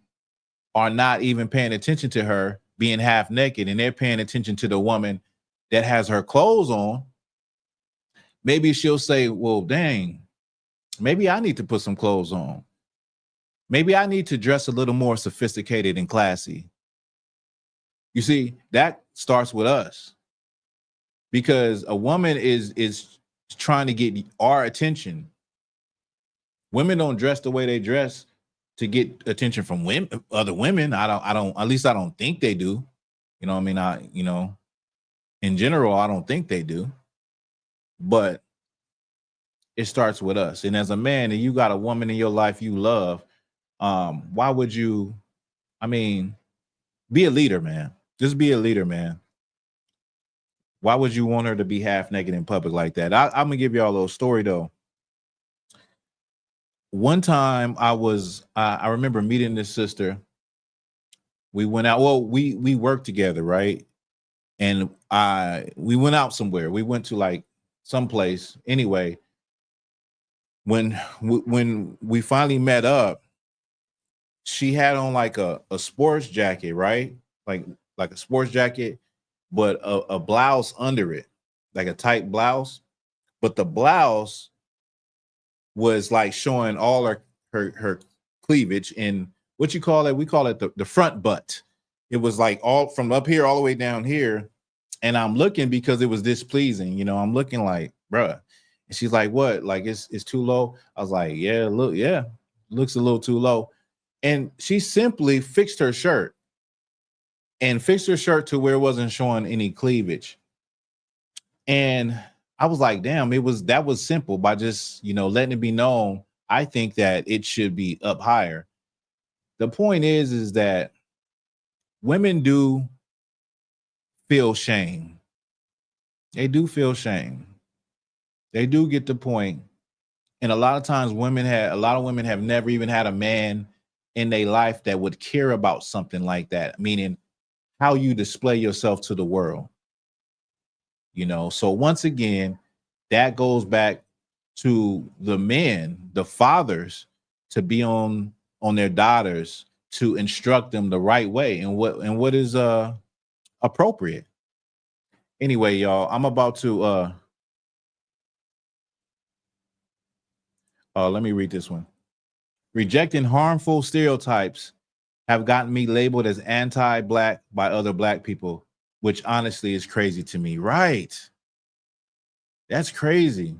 are not even paying attention to her being half naked, and they're paying attention to the woman that has her clothes on, maybe she'll say, well, dang, maybe I need to put some clothes on. Maybe I need to dress a little more sophisticated and classy. You see, that starts with us, because a woman is trying to get our attention. Women don't dress the way they dress to get attention from other women. I don't, at least I don't think they do. You know what I mean? In general, I don't think they do. But it starts with us. And as a man, and you got a woman in your life you love, why would you, be a leader, man. Just be a leader, man. Why would you want her to be half naked in public like that? I'm gonna give y'all a little story though. One time I remember meeting this sister. We went out, well, we worked together, right? And we went out somewhere. We went to like someplace. Anyway, when we finally met up, she had on like a sports jacket, right? Like a sports jacket, but a blouse under it, like a tight blouse. But the blouse was like showing all her cleavage, and what you call it? We call it the front butt. It was like all from up here all the way down here. And I'm looking because it was displeasing. I'm looking like, bruh. And she's like, what? Like it's too low. I was like, yeah, look, yeah, looks a little too low. And she simply fixed her shirt to where it wasn't showing any cleavage. And I was like, damn, that was simple by just, letting it be known. I think that it should be up higher. The point is that women do feel shame. They do feel shame. They do get the point. And a lot of times a lot of women have never even had a man in their life that would care about something like that, meaning how you display yourself to the world. So once again, that goes back to the men, the fathers, to be on their daughters, to instruct them the right way and what is appropriate. Anyway, y'all, I'm about to let me read this one. Rejecting harmful stereotypes have gotten me labeled as anti-black by other black people, which honestly is crazy to me. Right. That's crazy.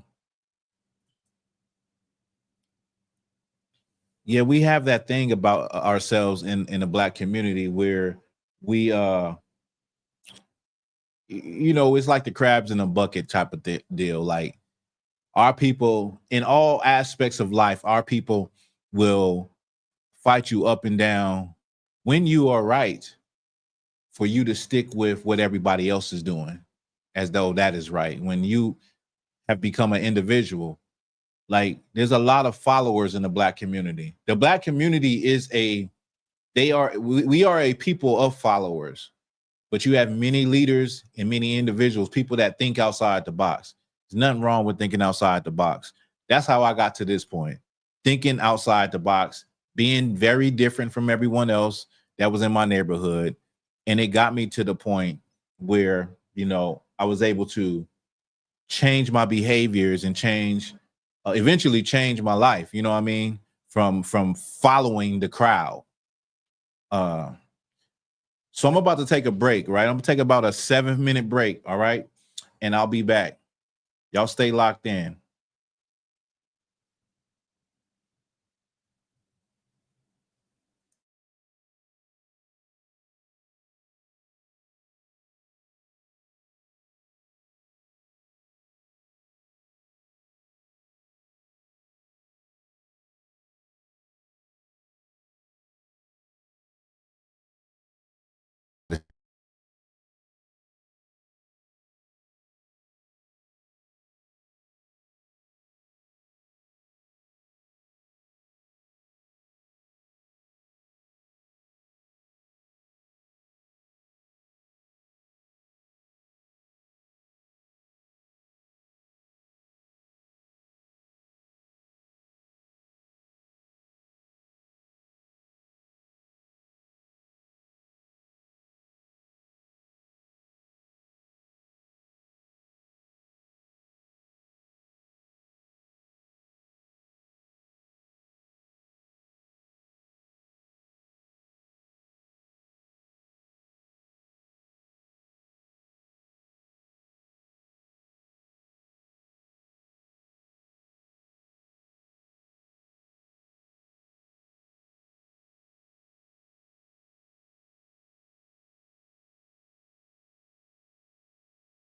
Yeah, we have that thing about ourselves in the black community where we it's like the crabs in a bucket type of deal. Like, our people in all aspects of life, our people will fight you up and down when you are right, for you to stick with what everybody else is doing as though that is right. When you have become an individual, like, there's a lot of followers in the black community. The black community we are a people of followers, but you have many leaders and many individuals, people that think outside the box. There's nothing wrong with thinking outside the box. That's how I got to this point. Thinking outside the box, being very different from everyone else that was in my neighborhood. And it got me to the point where, I was able to change my behaviors and eventually change my life. You know what I mean? From following the crowd. So I'm about to take a break, right? I'm gonna take about a 7-minute break, all right? And I'll be back. Y'all stay locked in.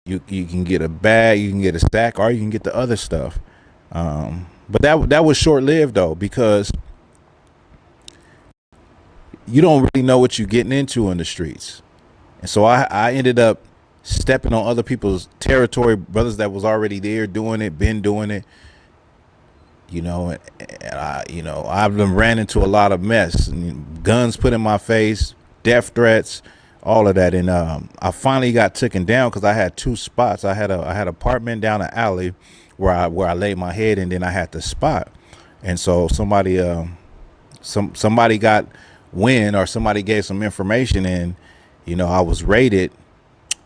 You can get a bag, you can get a stack, or you can get the other stuff. But that was short lived though, because you don't really know what you're getting into in the streets. And so I ended up stepping on other people's territory, brothers that was already there doing it, been doing it. And I've been ran into a lot of mess, and guns put in my face, death threats, all of that. And I finally got taken down because I had two spots. I had an apartment down an alley where I laid my head, and then I had the spot. And so somebody got wind, or somebody gave some information, and I was raided,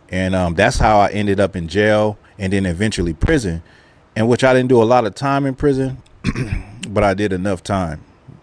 and that's how I ended up in jail and then eventually prison, in which I didn't do a lot of time in prison, but I did enough time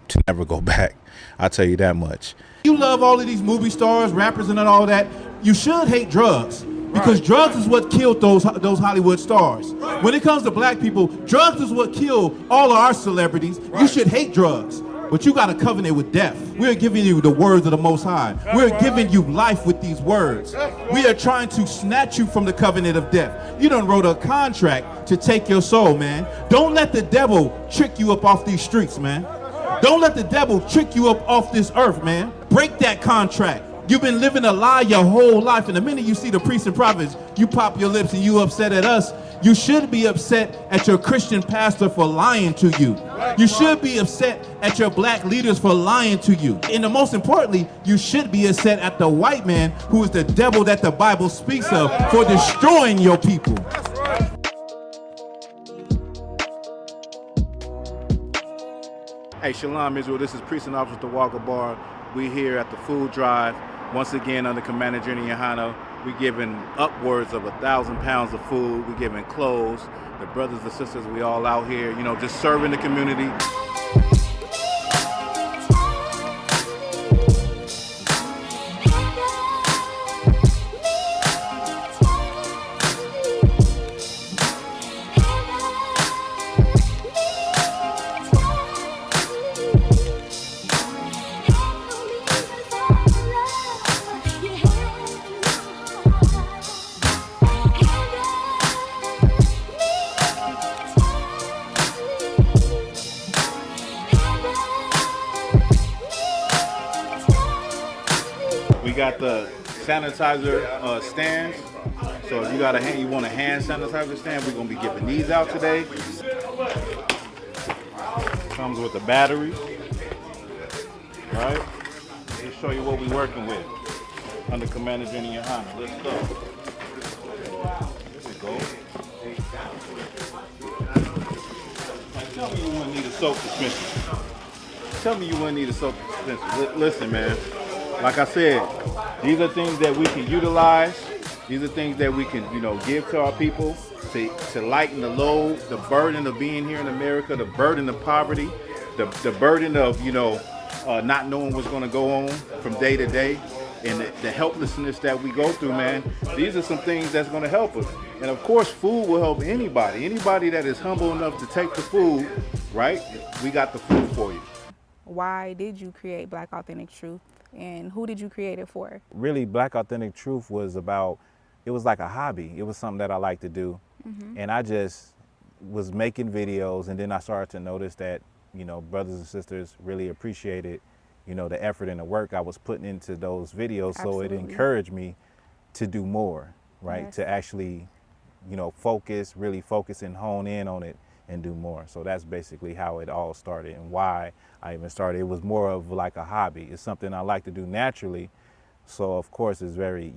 to never go back. I'll tell you that much.
You love all of these movie stars, rappers, and all that. You should hate drugs, because drugs is what killed those Hollywood stars. When it comes to black people, drugs is what killed all of our celebrities. You should hate drugs, but you got a covenant with death. We're giving you the words of the Most High. We're giving you life with these words. We are trying to snatch you from the covenant of death. You done wrote a contract to take your soul, man. Don't let the devil trick you up off these streets, man. Don't let the devil trick you up off this earth, man. Break that contract. You've been living a lie your whole life, and the minute you see the priests and prophets, you pop your lips and you upset at us. You should be upset at your Christian pastor for lying to you. You should be upset at your black leaders for lying to you. And the most importantly, you should be upset at the white man, who is the devil that the Bible speaks of, for destroying your people.
Hey, Shalom Israel, this is Priest and Officer Walker Bar. We here at the food drive, once again under Commander Jenny Yohana. We giving upwards of 1,000 pounds of food. We giving clothes. The brothers and sisters, we all out here, just serving the community. We got the sanitizer stands. So if you want a hand sanitizer stand, we're gonna be giving these out today. Comes with the batteries. All right. Let's show you what we're working with under Commander Jenny Yohana. Let's go. There we go. Tell me you wouldn't need a soap dispenser. Tell me you wouldn't need a soap dispenser. Listen, man. Like I said, these are things that we can utilize. These are things that we can, give to our people. to lighten the load, the burden of being here in America, the burden of poverty, the burden of not knowing what's going to go on from day to day, and the helplessness that we go through, man. These are some things that's going to help us, and of course, food will help anybody that is humble enough to take the food. Right? We got the food for you.
Why did you create Black Authentic Truth, and who did you create it for?
Really, Black Authentic Truth was it was like a hobby. It was something that I like to do. And I just was making videos, and then I started to notice that, brothers and sisters really appreciated, the effort and the work I was putting into those videos.
Absolutely.
So it encouraged me to do more, right?
Yes.
To actually, really focus and hone in on it and do more. So that's basically how it all started and why I even started. It was more of like a hobby. It's something I like to do naturally. So of course it's very,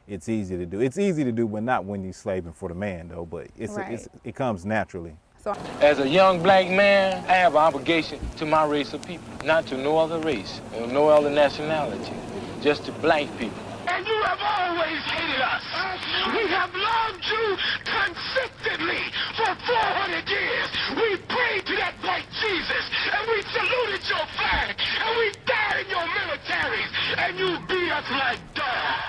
it's easy to do. It's easy to do, but not when you're slaving for the man though, but it comes naturally.
So,
as a young black man, I have an obligation to my race of people, not to no other race or no other nationality, just to black people.
And you have always hated us. We have loved you consistently for 400 years. We prayed to that white Jesus, and we saluted your flag, and we died in your militaries, and you beat us like dogs.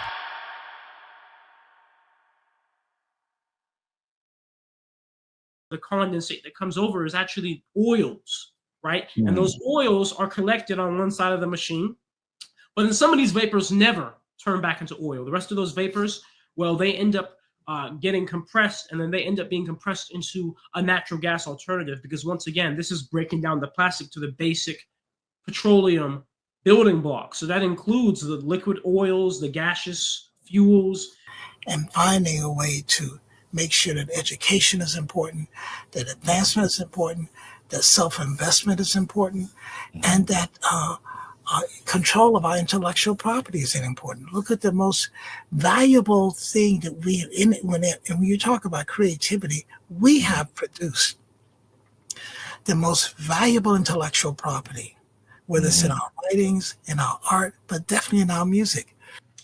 The condensate that comes over is actually oils, right? And those oils are collected on one side of the machine, but then some of these vapors never turn back into oil. The rest of those vapors, well, they end up getting compressed, and then they end up being compressed into a natural gas alternative, because once again, this is breaking down the plastic to the basic petroleum building blocks. So that includes the liquid oils, the gaseous fuels.
And finding a way to make sure that education is important, that advancement is important, that self-investment is important, and that control of our intellectual property is important. Look at the most valuable thing that when you talk about creativity, we have produced the most valuable intellectual property, whether it's in our writings, in our art, but definitely in our music.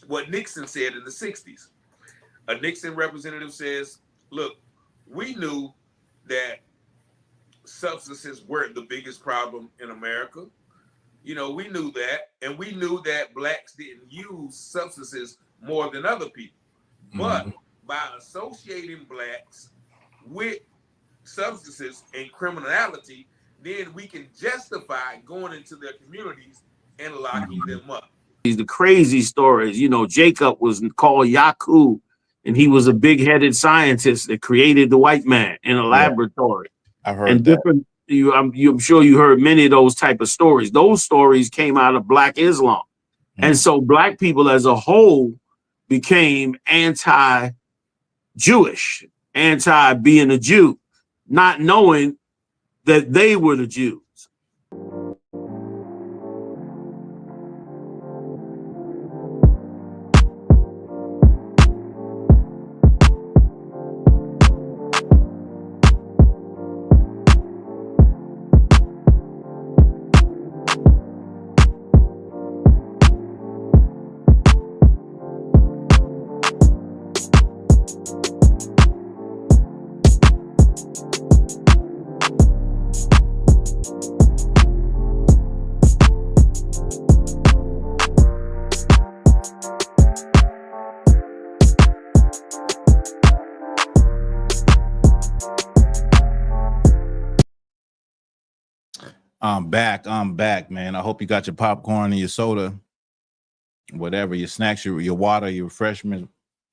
What Nixon said in the 60s. A Nixon representative says, look, we knew that substances weren't the biggest problem in America. We knew that, and we knew that blacks didn't use substances more than other people. But by associating blacks with substances and criminality, then we can justify going into their communities and locking them up.
The crazy stories, Jacob was called Yaku, and he was a big-headed scientist that created the white man in a laboratory.
I've heard that.
I'm sure you heard many of those type of stories. Those stories came out of Black Islam. And so Black people as a whole became anti-Jewish, anti-being a Jew, not knowing that they were the Jews.
I'm back, man. I hope you got your popcorn and your soda, whatever, your snacks, your water, your refreshments.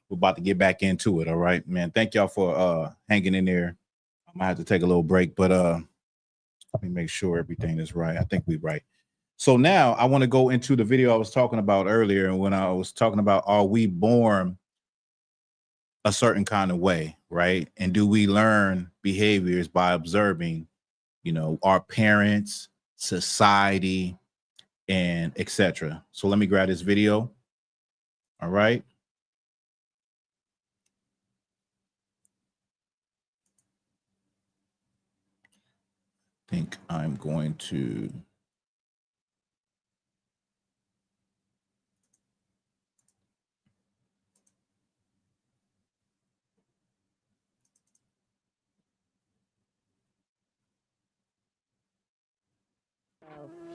We're about to get back into it. All right, man. Thank y'all for hanging in there. I might have to take a little break, but let me make sure everything is right. I think we're right. So now I want to go into the video I was talking about earlier, and when I was talking about, are we born a certain kind of way, right? And do we learn behaviors by observing, our parents, society, and etc. So let me grab this video. All right. I think I'm going to.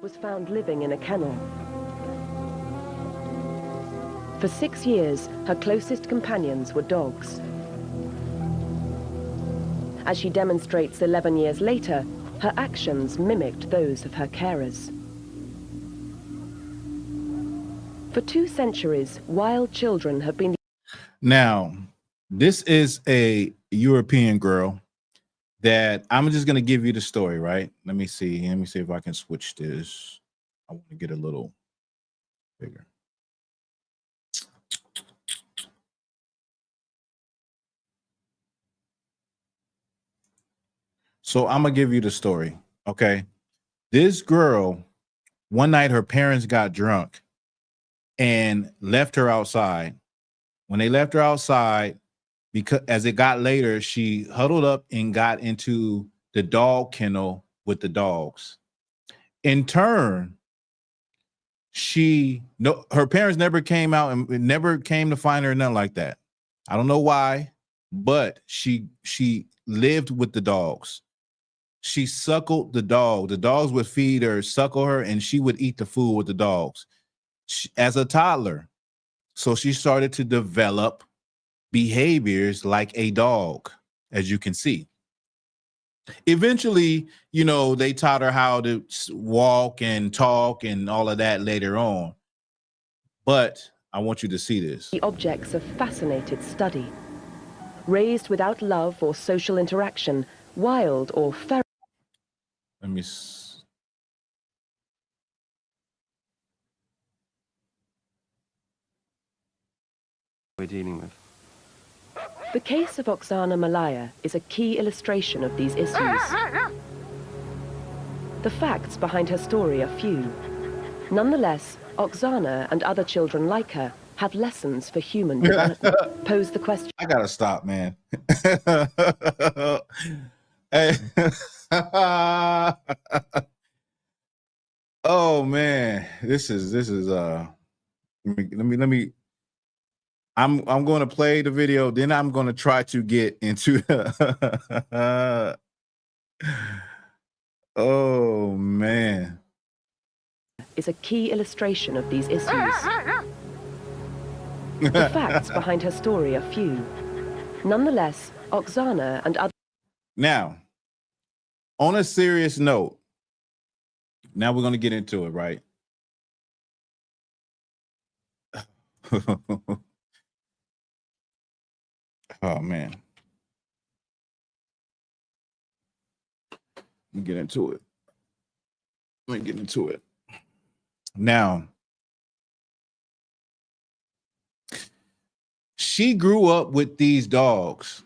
was found living in a kennel. For 6 years, her closest companions were dogs. As she demonstrates 11 years later, her actions mimicked those of her carers. For 2 centuries, wild children have been...
Now, this is a European girl that I'm just going to give you the story, right? Let me see if I can switch this. I want to get a little bigger. So I'm going to give you the story, okay? This girl, one night her parents got drunk and left her outside. When they left her outside, because as it got later, she huddled up and got into the dog kennel with the dogs. In turn, her parents never came out and never came to find her, nothing like that. I don't know why, but she lived with the dogs. She suckled the dog. The dogs would feed her, suckle her, and she would eat the food with the dogs as a toddler. So she started to develop behaviors like a dog, as you can see. Eventually, they taught her how to walk and talk and all of that later on. But I want you to see this.
The objects of fascinated study. Raised without love or social interaction, wild or feral.
Let me...
We're dealing with.
The case of Oksana Malaya is a key illustration of these issues. The facts behind her story are few. Nonetheless, Oksana and other children like her have lessons for human development. Pose the question.
I gotta stop, man. Hey. Oh man, this is let me I'm going to play the video, then I'm going to try to get into oh man,
is a key illustration of these issues. The facts behind her story are few. Nonetheless, Oksana and other...
Now, on a serious note, now we're going to get into it, right? Oh man. Let me get into it. Now, she grew up with these dogs.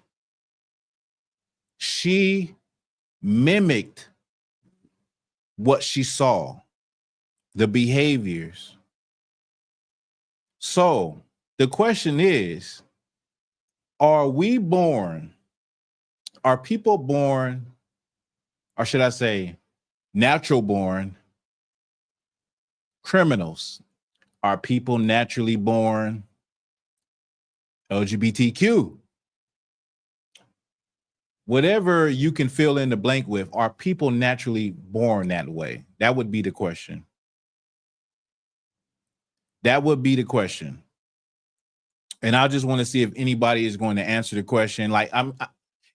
She mimicked what she saw, the behaviors. So the question is, are people born, or should I say natural born criminals? Are people naturally born LGBTQ? Whatever you can fill in the blank with, are people naturally born that way? That would be the question. And I just want to see if anybody is going to answer the question. Like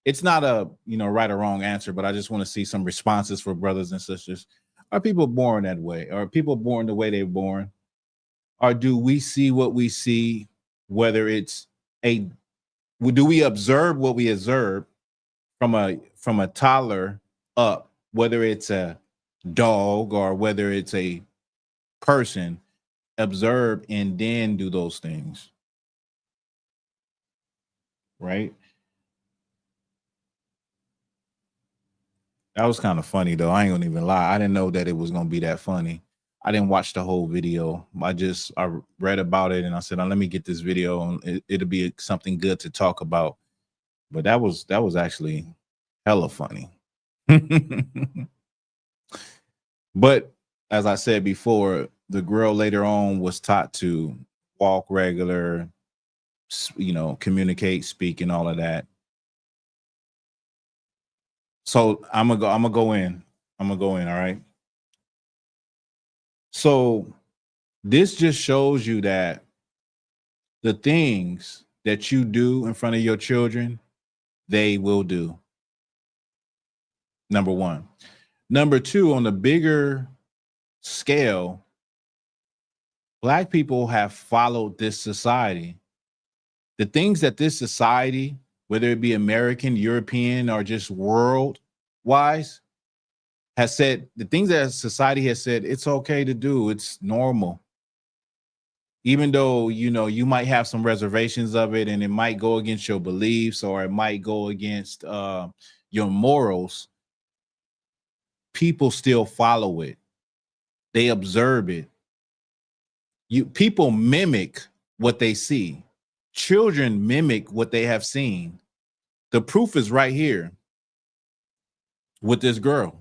it's not a right or wrong answer, but I just want to see some responses for brothers and sisters. Are people born that way? Are people born the way they're born? Or do we see what we see? Whether it's do we observe what we observe from a toddler up? Whether it's a dog or whether it's a person, observe and then do those things. Right? That was kind of funny though. I ain't gonna even lie. I didn't know that it was gonna be that funny. I didn't watch the whole video. I read about it and I said, let me get this video and it'll be something good to talk about. But that was actually hella funny. But as I said before, the girl later on was taught to walk regular, communicate, speak, and all of that. So I'm gonna go in. All right. So this just shows you that the things that you do in front of your children, they will do. Number one. Number two, on the bigger scale, Black people have followed this society. The things that this society, whether it be American, European, or just world-wise, has said, the things that society has said, it's okay to do, it's normal. Even though, you know, you might have some reservations of it and it might go against your beliefs or it might go against your morals, people still follow it. They observe it. People mimic what they see. Children mimic what they have seen. The proof is right here with this girl.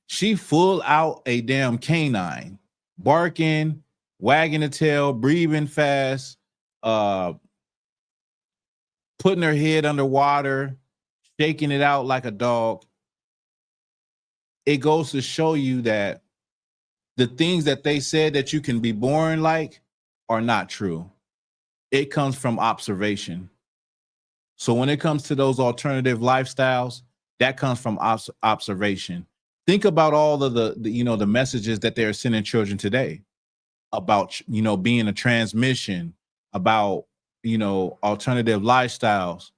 She full out a damn canine, barking, wagging the tail, breathing fast, putting her head underwater, shaking it out like a dog. It goes to show you that the things that they said that you can be born like are not true. It comes from observation. So when it comes to those alternative lifestyles, that comes from observation. Think about all of the messages that they're sending children today about, being a transmission, about, alternative lifestyles.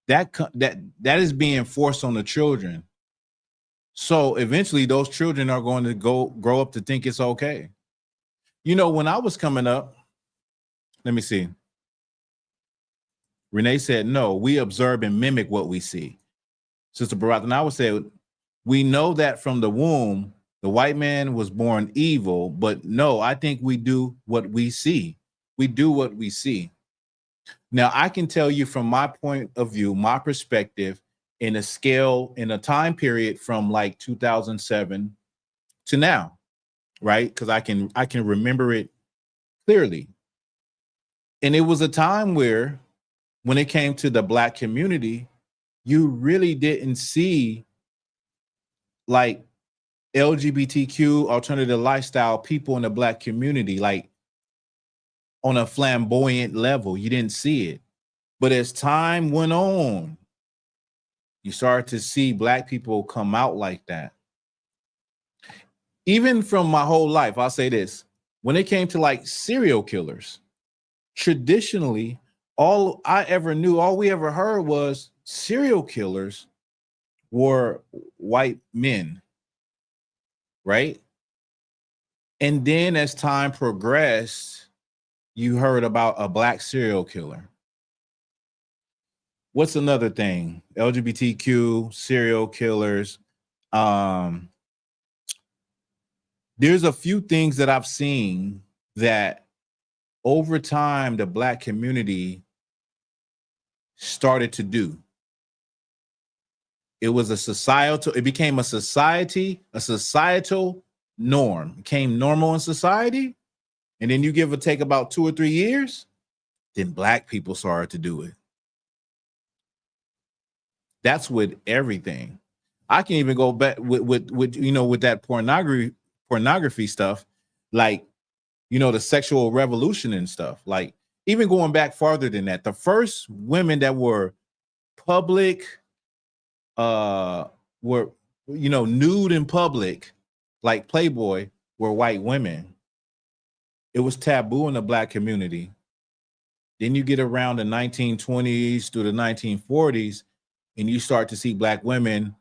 That is being forced on the children. So eventually those children are going to grow up to think it's okay. When I was coming up, let me see. Renee said, no, we observe and mimic what we see. Sister Barath, I would say, we know that from the womb, the white man was born evil, but no, I think we do what we see. We do what we see. Now, I can tell you from my point of view, my perspective, in a time period from like 2007 to now, right? Because I can remember it clearly. And it was a time where, when it came to the Black community, you really didn't see like LGBTQ alternative lifestyle people in the Black community, like on a flamboyant level. You didn't see it. But as time went on, you started to see Black people come out like that. Even from my whole life, I'll say this. When it came to like serial killers, traditionally, all we ever heard was serial killers were white men, right? And then as time progressed, you heard about a Black serial killer. What's another thing? LGBTQ, serial killers. There's a few things that I've seen that over time, the Black community started to do. It was it became a societal norm. It became normal in society. And then you give or take about 2 or 3 years, then Black people started to do it. That's with everything. I can even go back with that pornography stuff, like, the sexual revolution and stuff. Like, even going back farther than that, the first women that were public, were nude in public, like Playboy, were white women. It was taboo in the Black community. Then you get around the 1920s through the 1940s, and you start to see Black women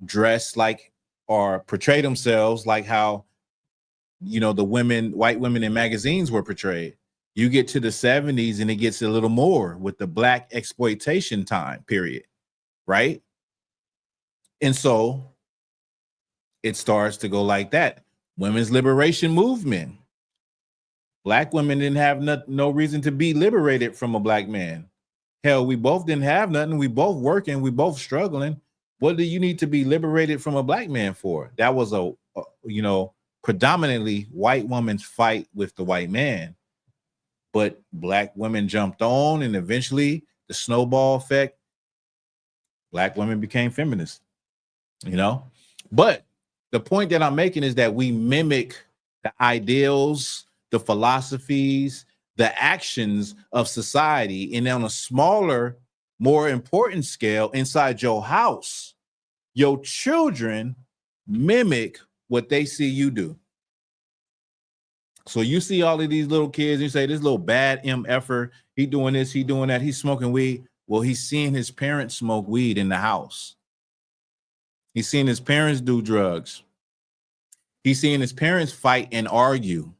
dress like, or portray themselves like how, the white women in magazines were portrayed. You get to the 70s and it gets a little more with the Black exploitation time period, right? And so it starts to go like that. Women's liberation movement. Black women didn't have no reason to be liberated from a Black man. Hell, we both didn't have nothing. We both working. We both struggling. What do you need to be liberated from a Black man for? That was a predominantly white woman's fight with the white man. But Black women jumped on, and eventually the snowball effect, Black women became feminists, But The point that I'm making is that we mimic the ideals, the philosophies, the actions of society, and on a smaller, more important scale inside your house, your children mimic what they see you do. So you see all of these little kids, you say, this little bad MFer, he doing this, he doing that, he's smoking weed. Well, he's seeing his parents smoke weed in the house. He's seeing his parents do drugs. He's seeing his parents fight and argue.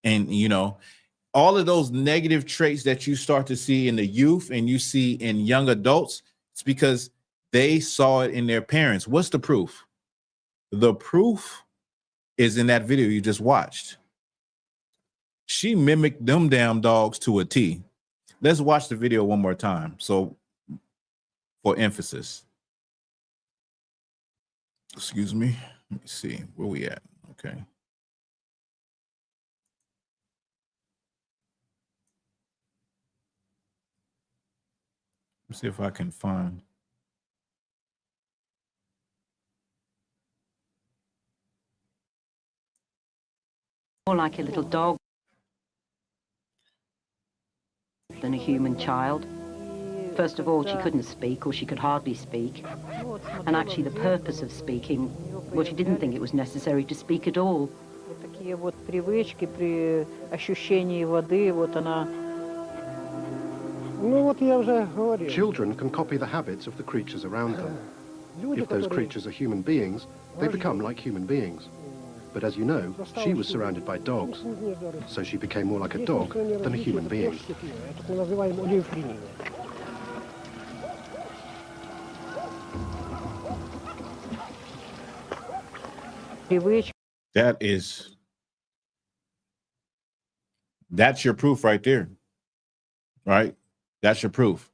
And, you know, all of those negative traits that you start to see in the youth and you see in young adults, it's because they saw it in their parents. What's the proof? The proof is in that video you just watched. She mimicked them damn dogs to a T. Let's watch the video one more time. So for emphasis. Excuse me. Let me see where we at. Okay. Let's see if I can find.
More like a little dog than a human child. First of all, she couldn't speak, or she could hardly speak. And actually the purpose of speaking, well, she didn't think it was necessary to speak at all.
Children can copy the habits of the creatures around them. If those creatures are human beings, they become like human beings. But as you know, she was surrounded by dogs, so she became more like a dog than a human being.
That's your proof right there. Right? That's your proof.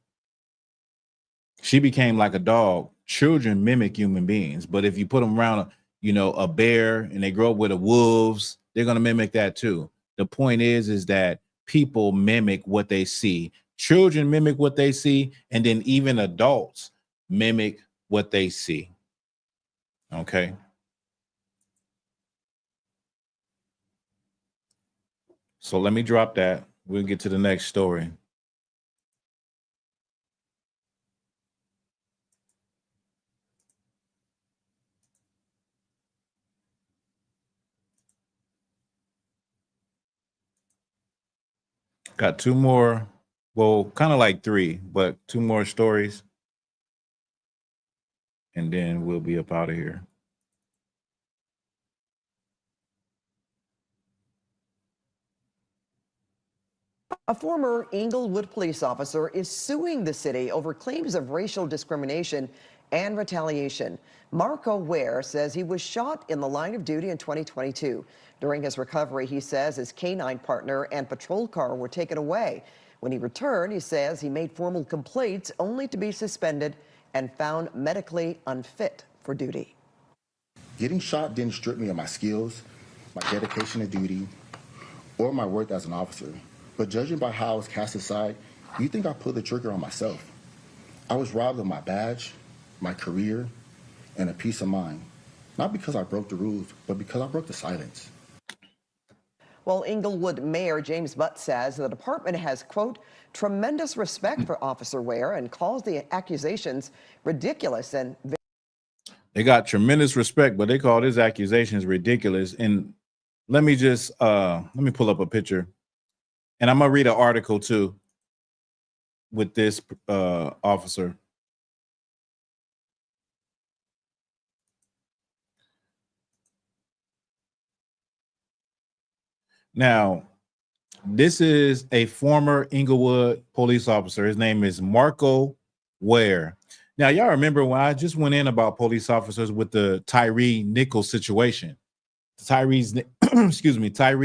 She became like a dog. Children mimic human beings, but if you put them around a bear and they grow up with the wolves, they're going to mimic that too. The point is that people mimic what they see. Children mimic what they see, and then even adults mimic what they see. Okay. So let me drop that. We'll get to the next story. Got two more, well, kind of like three, but two more stories. And then we'll be up out of here.
A former Inglewood police officer is suing the city over claims of racial discrimination and retaliation. Marco Ware says he was shot in the line of duty in 2022. During his recovery, he says his canine partner and patrol car were taken away. When he returned, he says he made formal complaints only to be suspended and found medically unfit for duty.
Getting shot didn't strip me of my skills, my dedication to duty, or my worth as an officer. But judging by how I was cast aside, you think I pulled the trigger on myself. I was robbed of my badge, my career, and a peace of mind. Not because I broke the rules, but because I broke the silence.
Well, Inglewood Mayor James Butt says the department has, quote, tremendous respect for Officer Ware and calls the accusations ridiculous and...
They got tremendous respect, but they call his accusations ridiculous. And let me just, let me pull up a picture. And I'm going to read an article, too, with this officer. Now, this is a former Inglewood police officer. His name is Marco Ware. Now, y'all remember when I just went in about police officers with the Tyree Nichols situation. Tyree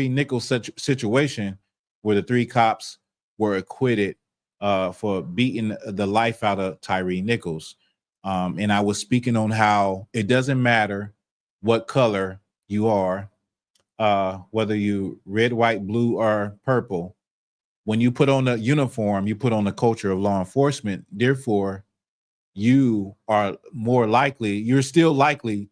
Nichols situation, where the three cops were acquitted for beating the life out of Tyree Nichols. And I was speaking on how it doesn't matter what color you are, whether you red, white, blue, or purple. When you put on the uniform, you put on the culture of law enforcement. Therefore, you are more likely, you're still likely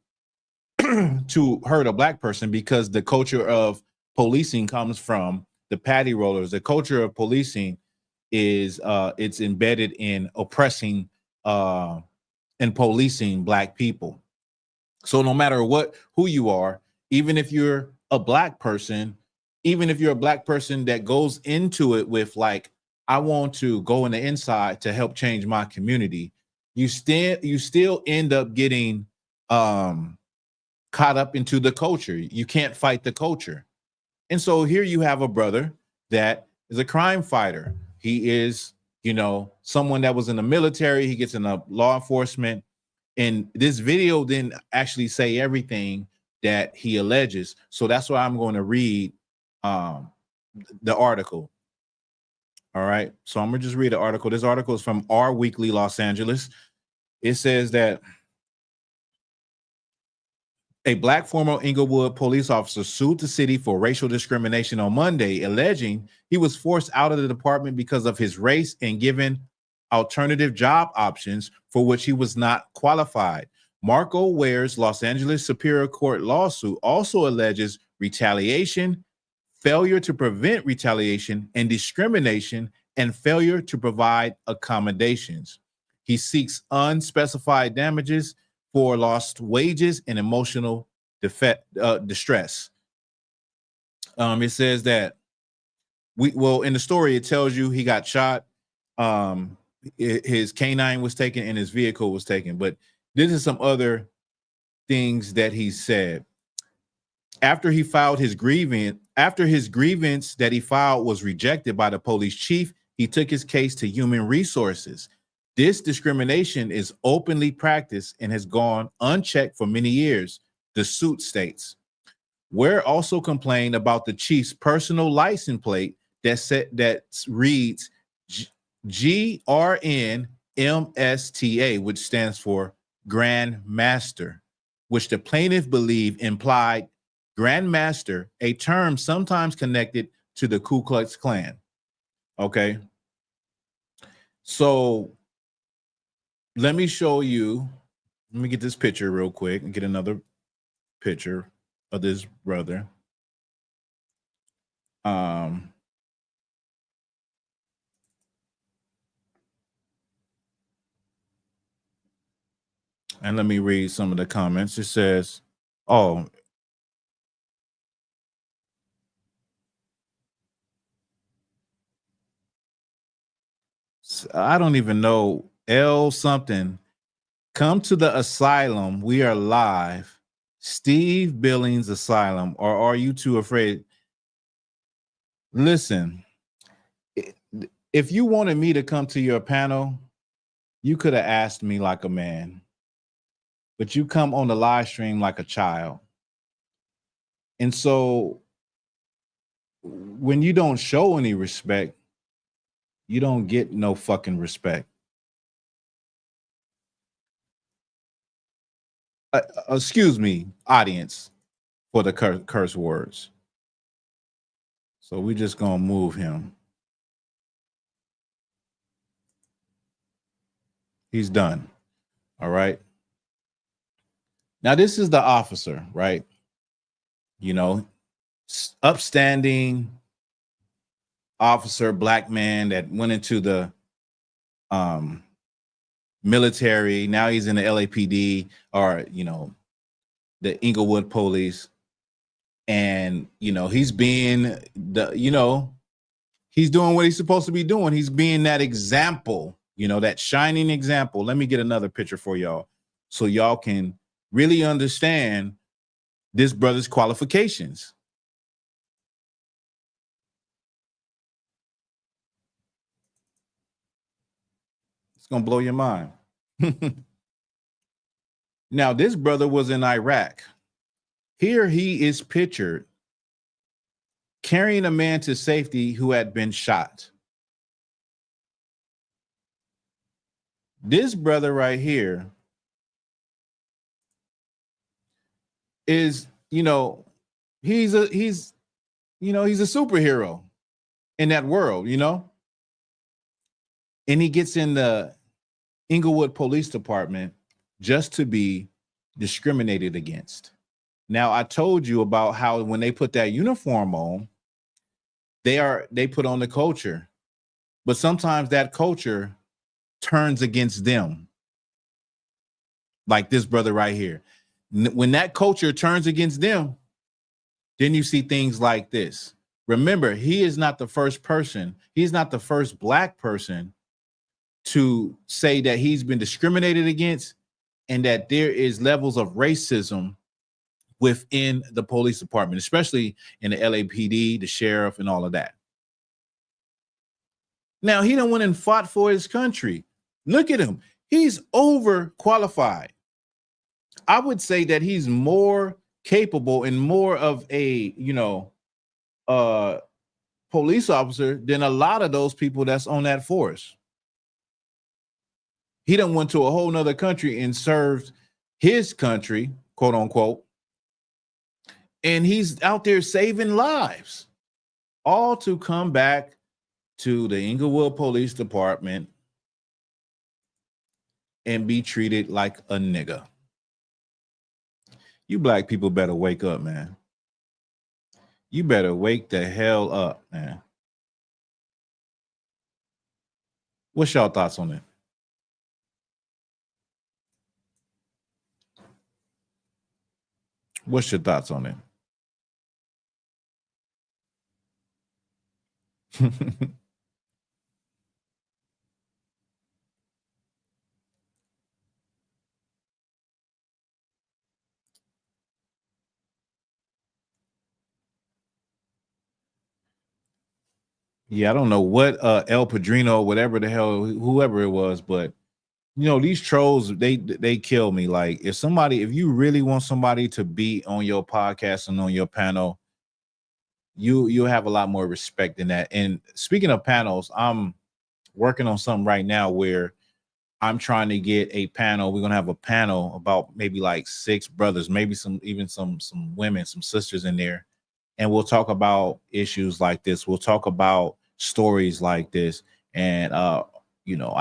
to hurt a black person, because the culture of policing comes from the patty rollers. The culture of policing is it's embedded in oppressing and policing black people. So no matter who you are, even if you're a black person, even if you're a black person that goes into it with like, I want to go in the inside to help change my community, you still end up getting caught up into the culture. You can't fight the culture. And so here you have a brother that is a crime fighter. He is, someone that was in the military. He gets into law enforcement. And this video didn't actually say everything that he alleges. So that's why I'm going to read the article. All right. So I'm going to just read the article. This article is from Our Weekly Los Angeles. It says that a black former Inglewood police officer sued the city for racial discrimination on Monday, alleging he was forced out of the department because of his race and given alternative job options for which he was not qualified. Marco Ware's Los Angeles Superior Court lawsuit also alleges retaliation, failure to prevent retaliation, and discrimination, and failure to provide accommodations. He seeks unspecified damages for lost wages and emotional distress. It says that in the story, it tells you he got shot. His canine was taken and his vehicle was taken. But this is some other things that he said. After his grievance that he filed was rejected by the police chief, he took his case to Human Resources. This discrimination is openly practiced and has gone unchecked for many years, the suit states. Ware also complained about the chief's personal license plate that reads GRNMSTA, which stands for Grand Master, which the plaintiff believed implied Grand Master, a term sometimes connected to the Ku Klux Klan. Okay. So let me show you. Let me get this picture real quick and get another picture of this brother. And let me read some of the comments. It says, I don't even know. L something. Come to the asylum. We are live. Steve Billings Asylum. Or are you too afraid? Listen, if you wanted me to come to your panel, you could have asked me like a man. But you come on the live stream like a child. And so when you don't show any respect, you don't get no fucking respect. Excuse me, audience, for the curse words. So we just gonna move him. He's done. All right. Now this is the officer, right? Upstanding officer, black man that went into the military. Now he's in the LAPD or, the Inglewood police. And, he's being he's doing what he's supposed to be doing. He's being that example, that shining example. Let me get another picture for y'all so y'all can really understand this brother's qualifications. It's going to blow your mind. Now, this brother was in Iraq. Here he is pictured carrying a man to safety who had been shot. This brother right here is, he's a superhero in that world, and he gets in the Inglewood Police Department just to be discriminated against. Now, I told you about how when they put that uniform on, they put on the culture, but sometimes that culture turns against them. Like this brother right here. When that culture turns against them, then you see things like this. Remember, he is not the first person. He's not the first black person to say that he's been discriminated against and that there is levels of racism within the police department, especially in the LAPD, the sheriff, and all of that. Now, he done went and fought for his country. Look at him. He's overqualified. I would say that he's more capable and more of a, police officer than a lot of those people that's on that force. He done went to a whole nother country and served his country, quote unquote, and he's out there saving lives, all to come back to the Inglewood Police Department and be treated like a nigga. You black people better wake up, man. You better wake the hell up, man. What's y'all thoughts on it? What's your thoughts on it? Yeah, I don't know what El Padrino, whatever the hell, whoever it was, but these trolls, they kill me. Like if you really want somebody to be on your podcast and on your panel, you have a lot more respect than that. And speaking of panels, I'm working on something right now where I'm trying to get a panel. We're gonna have a panel about maybe like 6 brothers, maybe some women, some sisters in there, and we'll talk about issues like this. We'll talk about stories like this, and I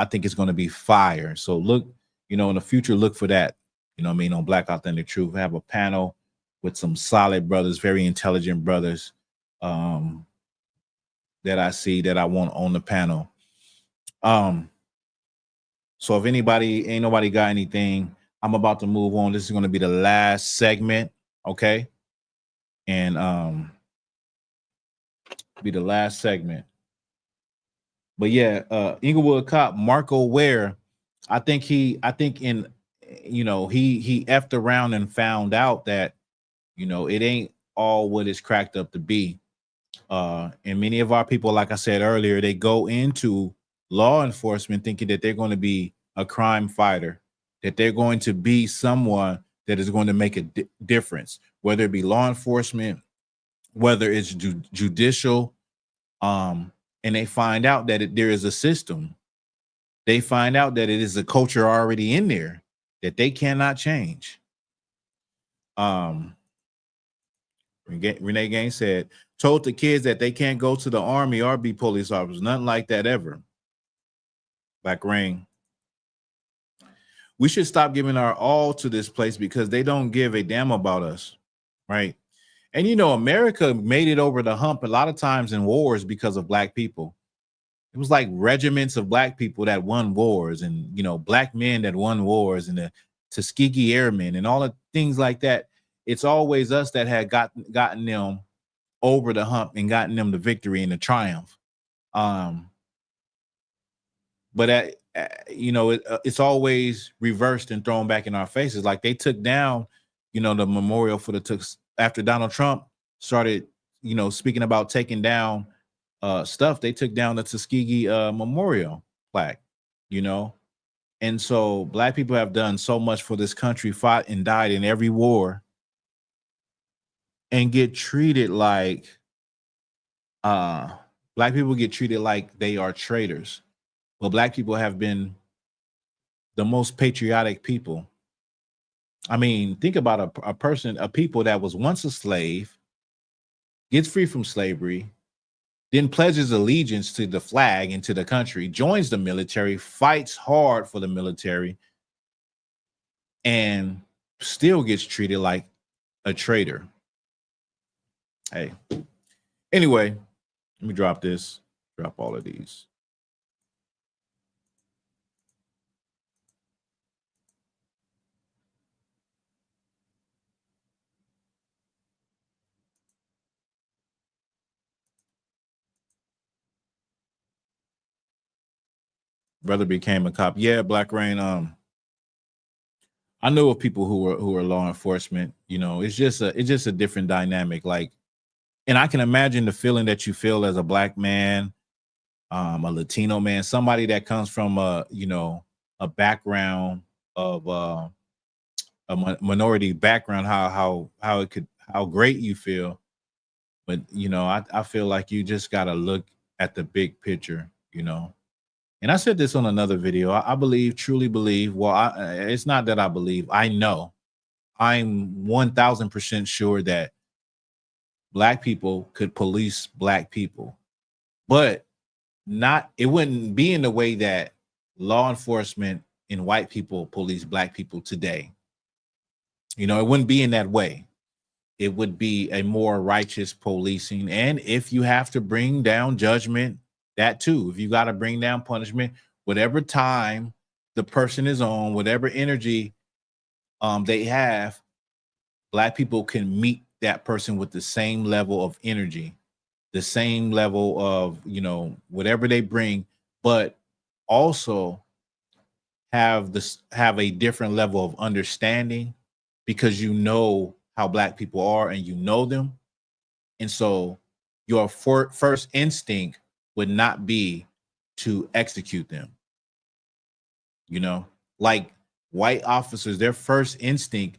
think it's gonna be fire. So look, in the future, look for that. On Black Authentic Truth, we have a panel with some solid brothers, very intelligent brothers that I see that I want on the panel. So if ain't nobody got anything, I'm about to move on. This is going to be the last segment, okay? And be the last segment. But yeah, Inglewood cop Marco Ware, I think he effed around and found out that it ain't all what it's cracked up to be. And many of our people, like I said earlier, they go into law enforcement thinking that they're going to be a crime fighter, that they're going to be someone that is going to make a difference, whether it be law enforcement, whether it's judicial, and they find out that there is a system. They find out that it is a culture already in there that they cannot change. Renee Gaines said, told the kids that they can't go to the army or be police officers. Nothing like that ever. Black Rain. We should stop giving our all to this place because they don't give a damn about us, right? And America made it over the hump a lot of times in wars because of black people. It was like regiments of black people that won wars, and black men that won wars, and the Tuskegee Airmen and all the things like that. It's always us that had gotten them over the hump and gotten them the victory and the triumph. But it's always reversed and thrown back in our faces. Like they took down, the memorial after Donald Trump started, speaking about taking down stuff. They took down the Tuskegee memorial plaque, and so black people have done so much for this country, fought and died in every war, and get treated like black people get treated like they are traitors. Well, black people have been the most patriotic people. I mean, think about a people that was once a slave, gets free from slavery, then pledges allegiance to the flag and to the country, joins the military, fights hard for the military, and still gets treated like a traitor. Hey, anyway, let me drop this, drop all of these. Brother became a cop. Yeah, Black Rain. I know of people who are law enforcement. You know, it's just a different dynamic. Like, and I can imagine the feeling that you feel as a Black man, a Latino man, somebody that comes from a background of minority background. How great you feel, but I feel like you just gotta look at the big picture. And I said this on another video. I truly believe. Well, it's not that I believe. I know. I'm 1,000% sure that Black people could police Black people, but it wouldn't be in the way that law enforcement and white people police Black people today. It wouldn't be in that way. It would be a more righteous policing. And if you have to bring down judgment, that too. If you got to bring down punishment, whatever time the person is on, whatever energy they have, Black people can meet that person with the same level of energy, the same level of, whatever they bring, but also have a different level of understanding, because how Black people are and you know them. And so your first instinct would not be to execute them. Like white officers, their first instinct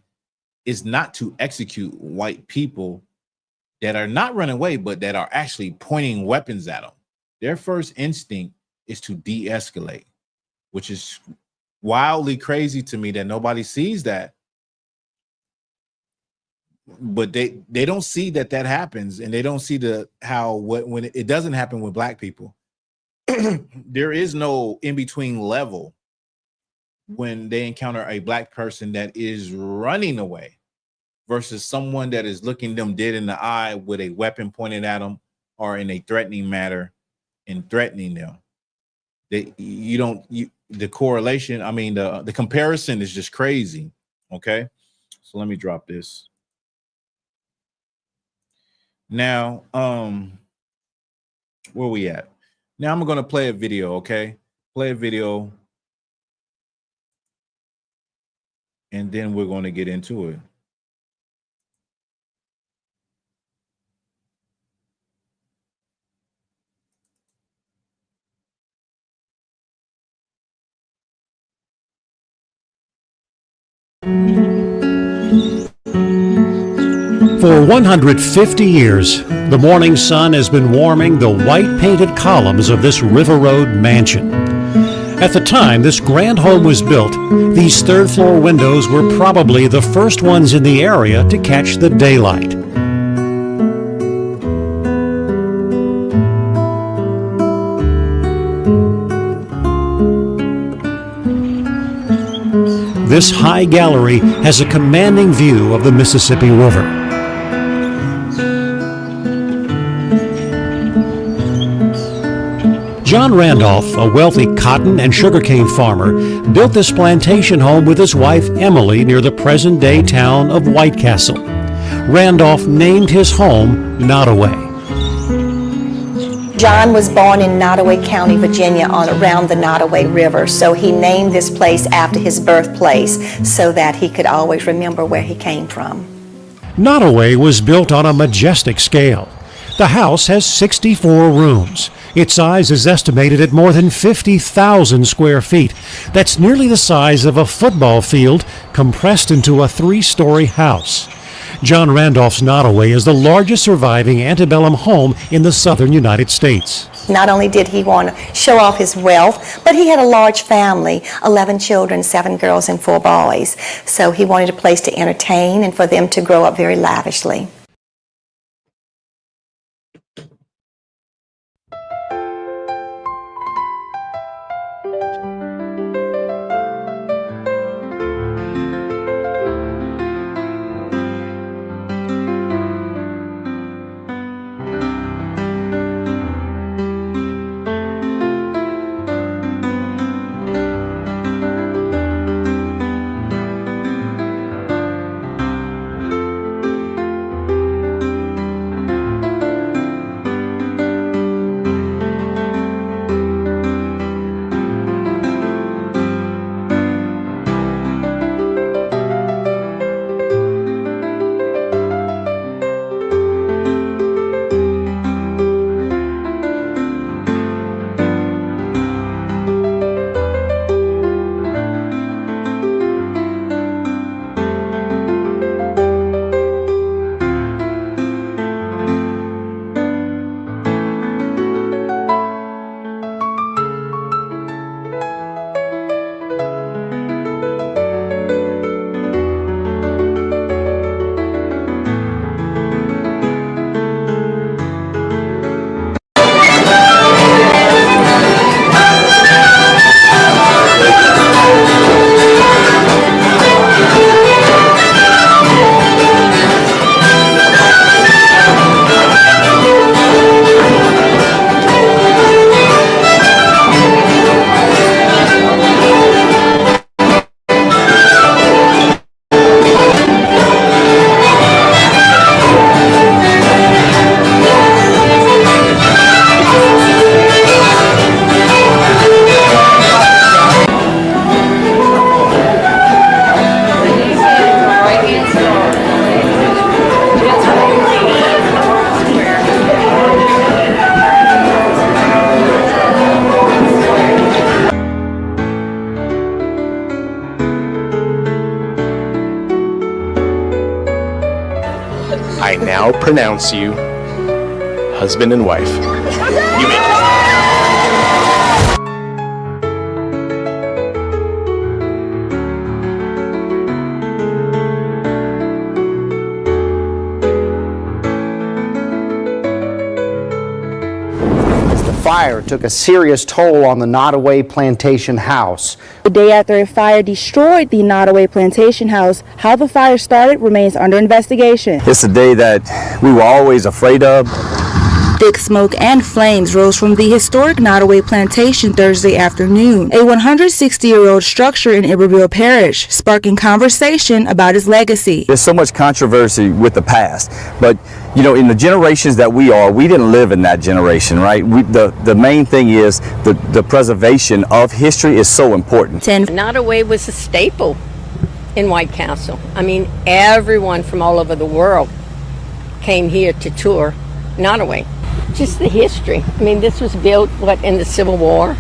is not to execute white people that are not running away, but that are actually pointing weapons at them. Their first instinct is to de-escalate, which is wildly crazy to me that nobody sees that. But they don't see that happens, and they don't see when it doesn't happen with Black people. There is no in between level when they encounter a Black person that is running away versus someone that is looking them dead in the eye with a weapon pointed at them or in a threatening manner and threatening them. The correlation, I mean, the comparison is just crazy. Okay, so let me drop this. Now, where we at? Now I'm going to play a video, okay? Play a video. And then we're going to get into it.
For 150 years, the morning sun has been warming the white-painted columns of this River Road mansion. At the time this grand home was built, these third-floor windows were probably the first ones in the area to catch the daylight. This high gallery has a commanding view of the Mississippi River. John Randolph, a wealthy cotton and sugarcane farmer, built this plantation home with his wife Emily near the present-day town of White Castle. Randolph named his home Nottoway.
John was born in Nottoway County, Virginia, around the Nottoway River, so he named this place after his birthplace so that he could always remember where he came from.
Nottoway was built on a majestic scale. The house has 64 rooms. Its size is estimated at more than 50,000 square feet. That's nearly the size of a football field compressed into a 3-story house. John Randolph's Nottoway is the largest surviving antebellum home in the southern United States.
Not only did he want to show off his wealth, but he had a large family, 11 children, 7 girls and 4 boys. So he wanted a place to entertain and for them to grow up very lavishly.
now pronounce you husband and wife. You may
Fire took a serious toll on the Nottoway Plantation house.
The day after a fire destroyed the Nottoway Plantation house, how the fire started remains under investigation.
It's a day that we were always afraid of.
Thick smoke and flames rose from the historic Nottoway Plantation Thursday afternoon, a 160-year-old structure in Iberville Parish, sparking conversation about its legacy.
There's so much controversy with the past, but you know, in the generations that we didn't live in that generation, right? The main thing is the preservation of history is so important.
Nottoway was a staple in White Castle. I mean, everyone from all over the world came here to tour Nottoway. Just the history. I mean, this was built, in the Civil War.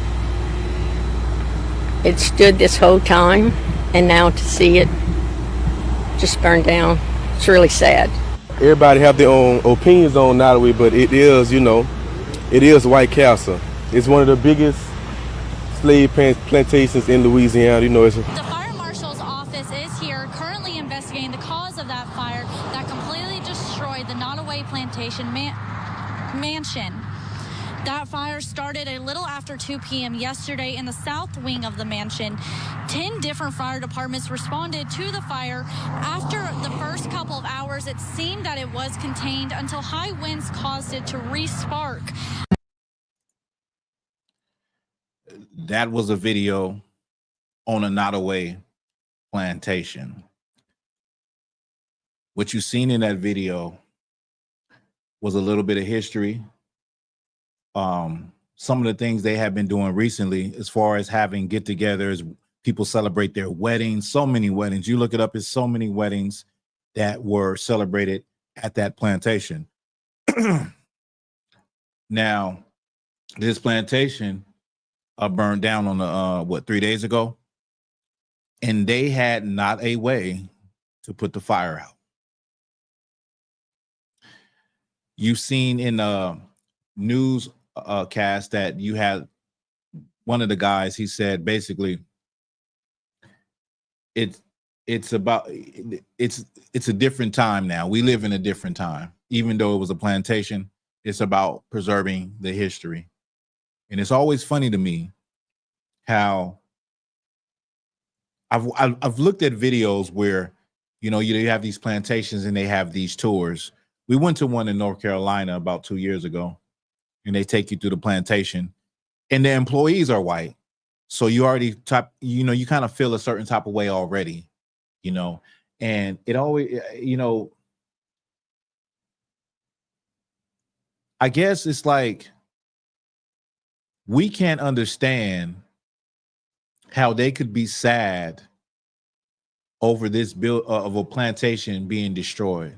It stood this whole time, and now to see it just burned down, it's really sad.
Everybody have their own opinions on Nottoway, but it is, it is White Castle. It's one of the biggest slave plantations in Louisiana.
The fire marshal's office is here currently investigating the cause of that fire that completely destroyed the Nottoway Plantation mansion. That fire started a little after 2 p.m. yesterday in the south wing of the mansion. 10 different fire departments responded to the fire. After the first couple of hours, it seemed that it was contained until high winds caused it to re-spark.
That was a video on a Nottoway plantation. What you seen in that video was a little bit of history. Some of the things they have been doing recently, as far as having get-togethers, people celebrate their weddings, so many weddings. You look it up, it's so many weddings that were celebrated at that plantation. Now, this plantation burned down on the 3 days ago, and they had not a way to put the fire out. You've seen in the news cast that you had one of the guys, he said basically it's a different time now. We live in a different time. Even though it was a plantation, it's about preserving the history. And it's always funny to me how I've looked at videos where you have these plantations and they have these tours. We went to one in North Carolina about 2 years ago, and they take you through the plantation, and the employees are white. So you already you kind of feel a certain type of way already, and it always, I guess it's like we can't understand how they could be sad over this build of a plantation being destroyed.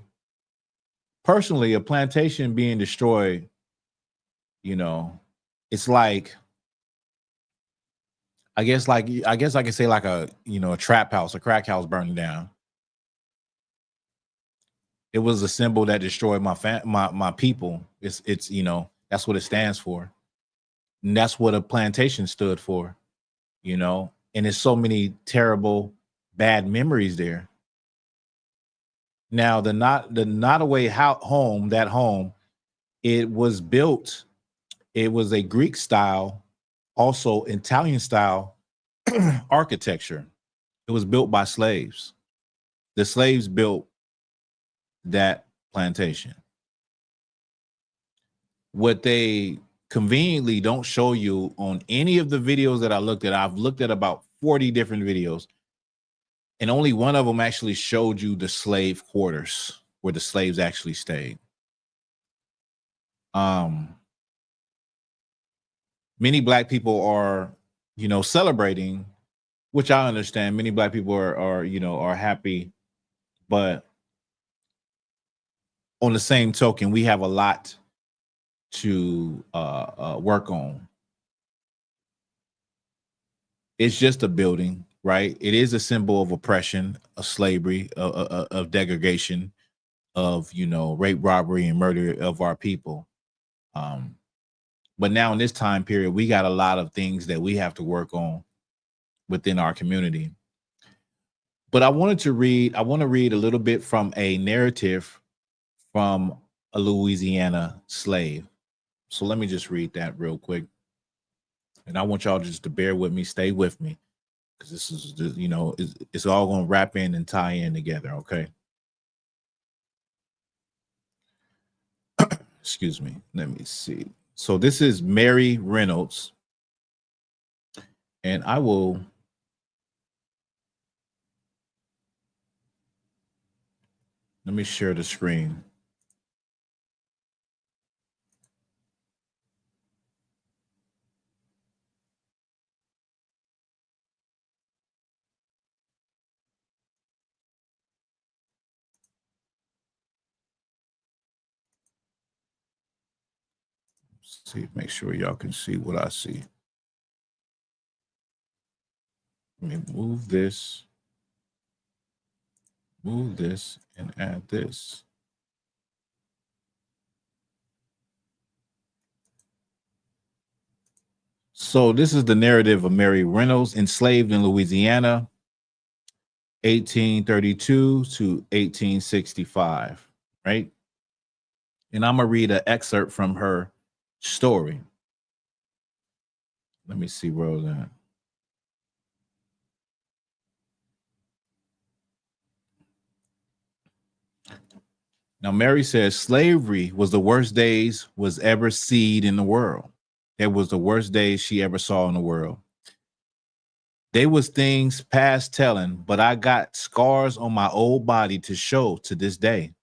Personally, a plantation being destroyed, it's like, I guess I could say like a trap house, a crack house burning down. It was a symbol that destroyed my people. It's that's what it stands for. And that's what a plantation stood for, and there's so many terrible, bad memories there. Now, the Nottoway home, it was built, it was a Greek style, also Italian style architecture. It was built by slaves. The slaves built that plantation. What they conveniently don't show you on any of the videos that I've looked at about 40 different videos, and only one of them actually showed you the slave quarters where the slaves actually stayed. Many Black people are, celebrating, which I understand. Many Black people are happy, but on the same token, we have a lot to work on. It's just a building, right? It is a symbol of oppression, of slavery, of degradation, of, you know, rape, robbery, and murder of our people. But now in this time period, we got a lot of things that we have to work on within our community. But I want to read a little bit from a narrative from a Louisiana slave. So let me just read that real quick. And I want y'all just to bear with me, stay with me, because this is just, you know, it's all going to wrap in and tie in together, okay? Excuse me. Let me see. So this is Mary Reynolds. And I will let me share the screen. See, make sure y'all can see what I see. Let me move this, and add this. So this is the narrative of Mary Reynolds, enslaved in Louisiana, 1832 to 1865, right? And I'm gonna read an excerpt from her story. Let me see where I was at. Now, Mary says slavery was the worst days was ever seen in the world. It was the worst days she ever saw in the world. They was things past telling, but I got scars on my old body to show to this day.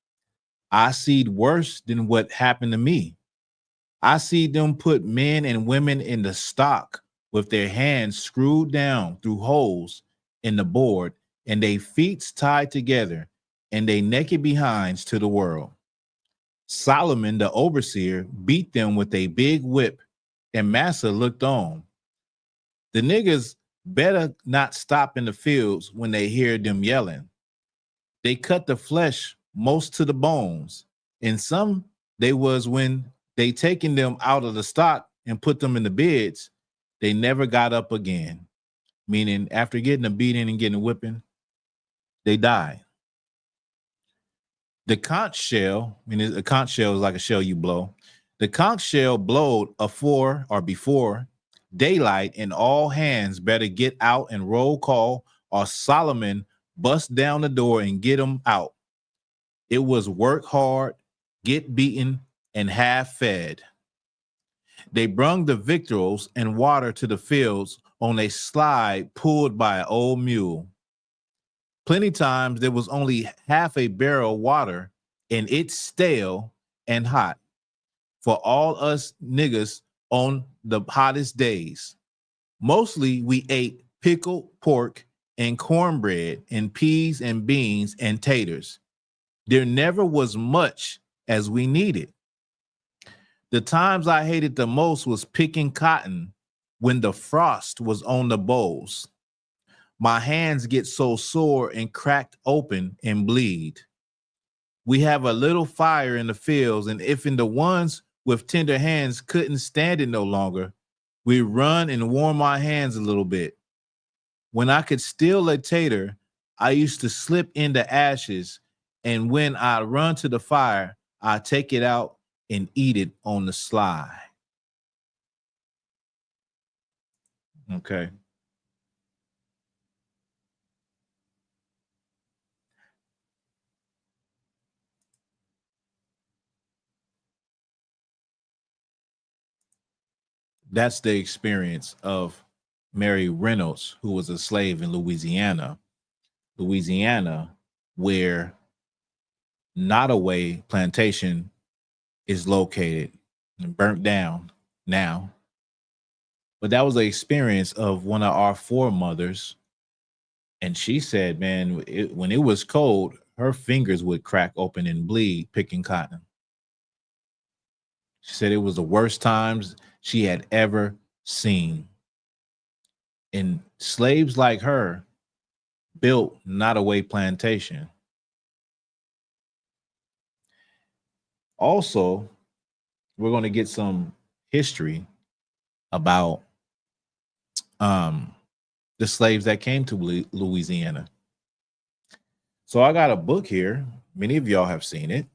I seed worse than what happened to me. I see them put men and women in the stock with their hands screwed down through holes in the board and their feet tied together and they naked behinds to the world. Solomon, the overseer, beat them with a big whip, and Massa looked on. The niggas better not stop in the fields when they hear them yelling. They cut the flesh most to the bones, and some they was when they taken them out of the stock and put them in the beds, they never got up again. Meaning after getting a beating and getting a whipping, they died. The conch shell, I mean, a conch shell is like a shell you blow. The conch shell blowed afore or before daylight, and all hands better get out and roll call, or Solomon bust down the door and get them out. It was work hard, get beaten, and half fed. They brung the victuals and water to the fields on a slide pulled by an old mule. Plenty times there was only half a barrel of water, and it's stale and hot for all us niggas on the hottest days. Mostly we ate pickled pork and cornbread and peas and beans and taters. There never was much as we needed. The times I hated the most was picking cotton when the frost was on the bowls. My hands get so sore and cracked open and bleed. We have a little fire in the fields, and if in the ones with tender hands couldn't stand it no longer, we run and warm our hands a little bit. When I could steal a tater, I used to slip into ashes, and when I run to the fire, I take it out and eat it on the sly. Okay. That's the experience of Mary Reynolds, who was a slave in Louisiana, where Nottoway Plantation is located and burnt down now. But that was the experience of one of our foremothers. And she said, man, when it was cold, her fingers would crack open and bleed picking cotton. She said it was the worst times she had ever seen. And slaves like her built Nottoway Plantation. Also, we're going to get some history about the slaves that came to Louisiana. So I got a book here. Many of y'all have seen it.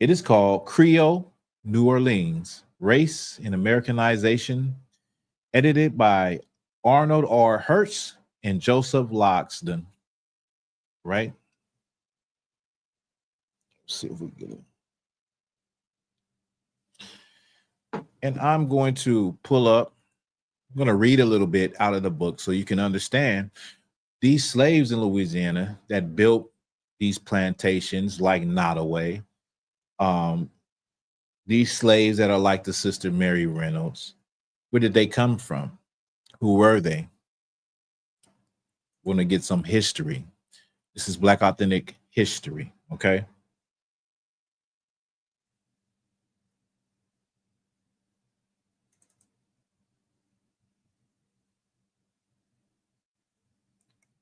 It is called Creole New Orleans, Race and Americanization, edited by Arnold R. Hertz and Joseph Loxton. Right? Let's see if we get it. And I'm going to pull up, I'm going to read a little bit out of the book so you can understand these slaves in Louisiana that built these plantations like Nottoway, these slaves that are like the Sister Mary Reynolds. Where did they come from? Who were they? We're going to get some history. This is Black Authentic History, okay?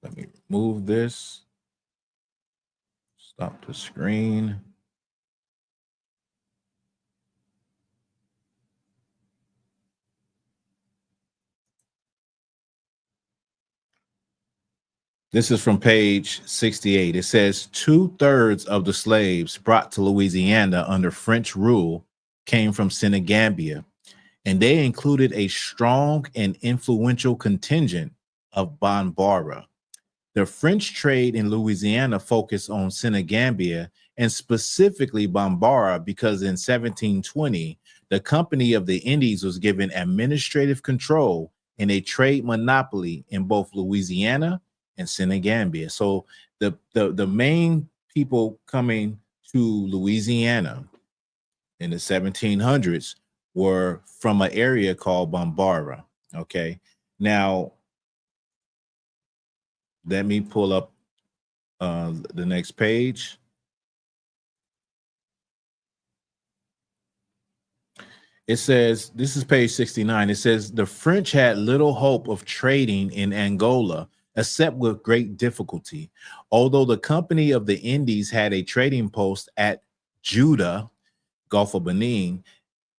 Let me remove this. Stop the screen. This is from page 68. It says 2/3 of the slaves brought to Louisiana under French rule came from Senegambia, and they included a strong and influential contingent of Bambara. The French trade in Louisiana focused on Senegambia and specifically Bambara because in 1720, the Company of the Indies was given administrative control and a trade monopoly in both Louisiana and Senegambia. So the main people coming to Louisiana in the 1700s were from an area called Bambara. Okay. Now, let me pull up the next page. It says, this is page 69. It says, the French had little hope of trading in Angola, except with great difficulty. Although the Company of the Indies had a trading post at Judah, Gulf of Benin,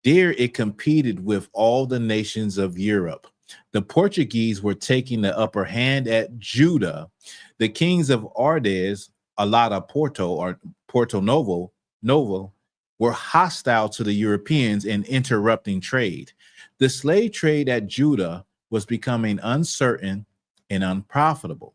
there it competed with all the nations of Europe. The Portuguese were taking the upper hand at Judah. The kings of Ardez, Alada Porto or Porto Novo, were hostile to the Europeans and interrupting trade. The slave trade at Judah was becoming uncertain and unprofitable.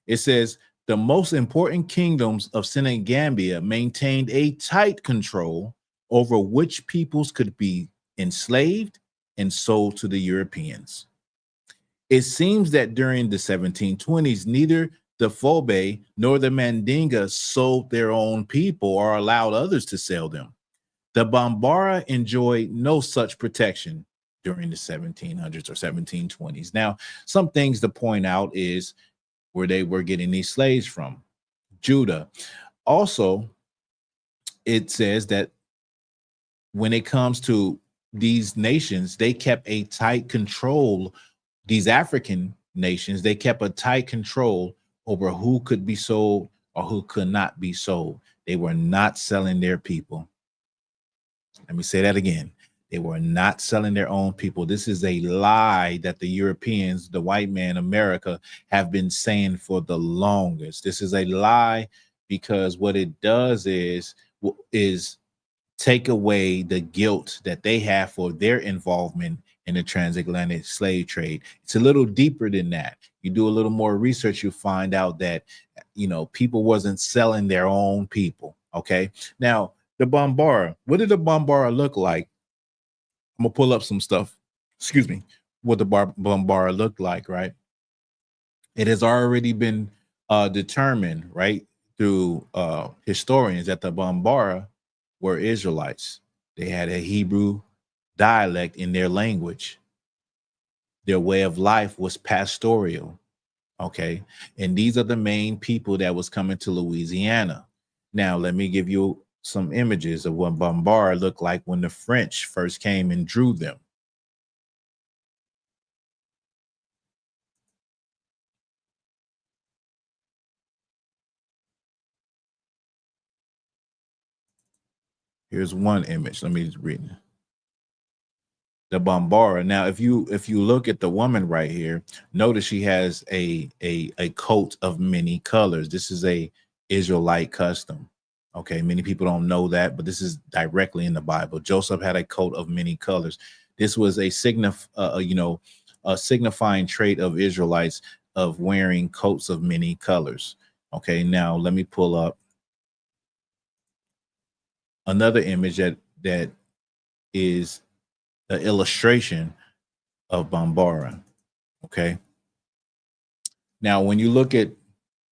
It says the most important kingdoms of Senegambia maintained a tight control over which peoples could be enslaved and sold to the Europeans. It seems that during the 1720s, neither the Fobe nor the Mandinga sold their own people or allowed others to sell them. The Bambara enjoyed no such protection during the 1700s or 1720s. Now, some things to point out is where they were getting these slaves from. Judah. Also, it says that when it comes to these nations, they kept a tight control. These African nations, they kept a tight control over who could be sold or who could not be sold. They were not selling their people. Let me say that again. They were not selling their own people. This is a lie that the Europeans, the white man, America, have been saying for the longest. This is a lie because what it does is take away the guilt that they have for their involvement in the transatlantic slave trade. It's a little deeper than that. You do a little more research, you find out that, you know, people wasn't selling their own people. Okay. Now, the Bambara, what did the Bambara look like? I'm gonna pull up some stuff. Excuse me. What the Bambara looked like, right? It has already been determined, right, through historians that the Bambara were Israelites. They had a Hebrew dialect in their language. Their way of life was pastoral. Okay. And these are the main people that was coming to Louisiana. Now, let me give you some images of what Bambara looked like when the French first came and drew them. Here's one image. Let me just read it. The Bambara. Now, if you look at the woman right here, notice she has a coat of many colors. This is a Israelite custom. Okay, many people don't know that, but this is directly in the Bible. Joseph had a coat of many colors. This was a signifying trait of Israelites of wearing coats of many colors. Okay, now let me pull up another image that is an illustration of Bambara. Okay. Now, when you look at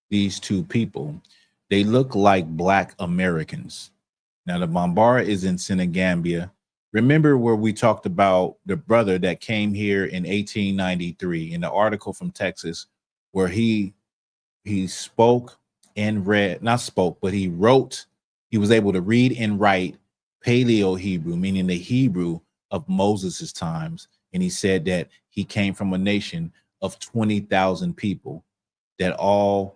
these two people, they look like Black Americans. Now, the Bambara is in Senegambia. Remember where we talked about the brother that came here in 1893 in the article from Texas, where he spoke and read, not spoke, but he wrote, he was able to read and write Paleo Hebrew, meaning the Hebrew of Moses's times. And he said that he came from a nation of 20,000 people that all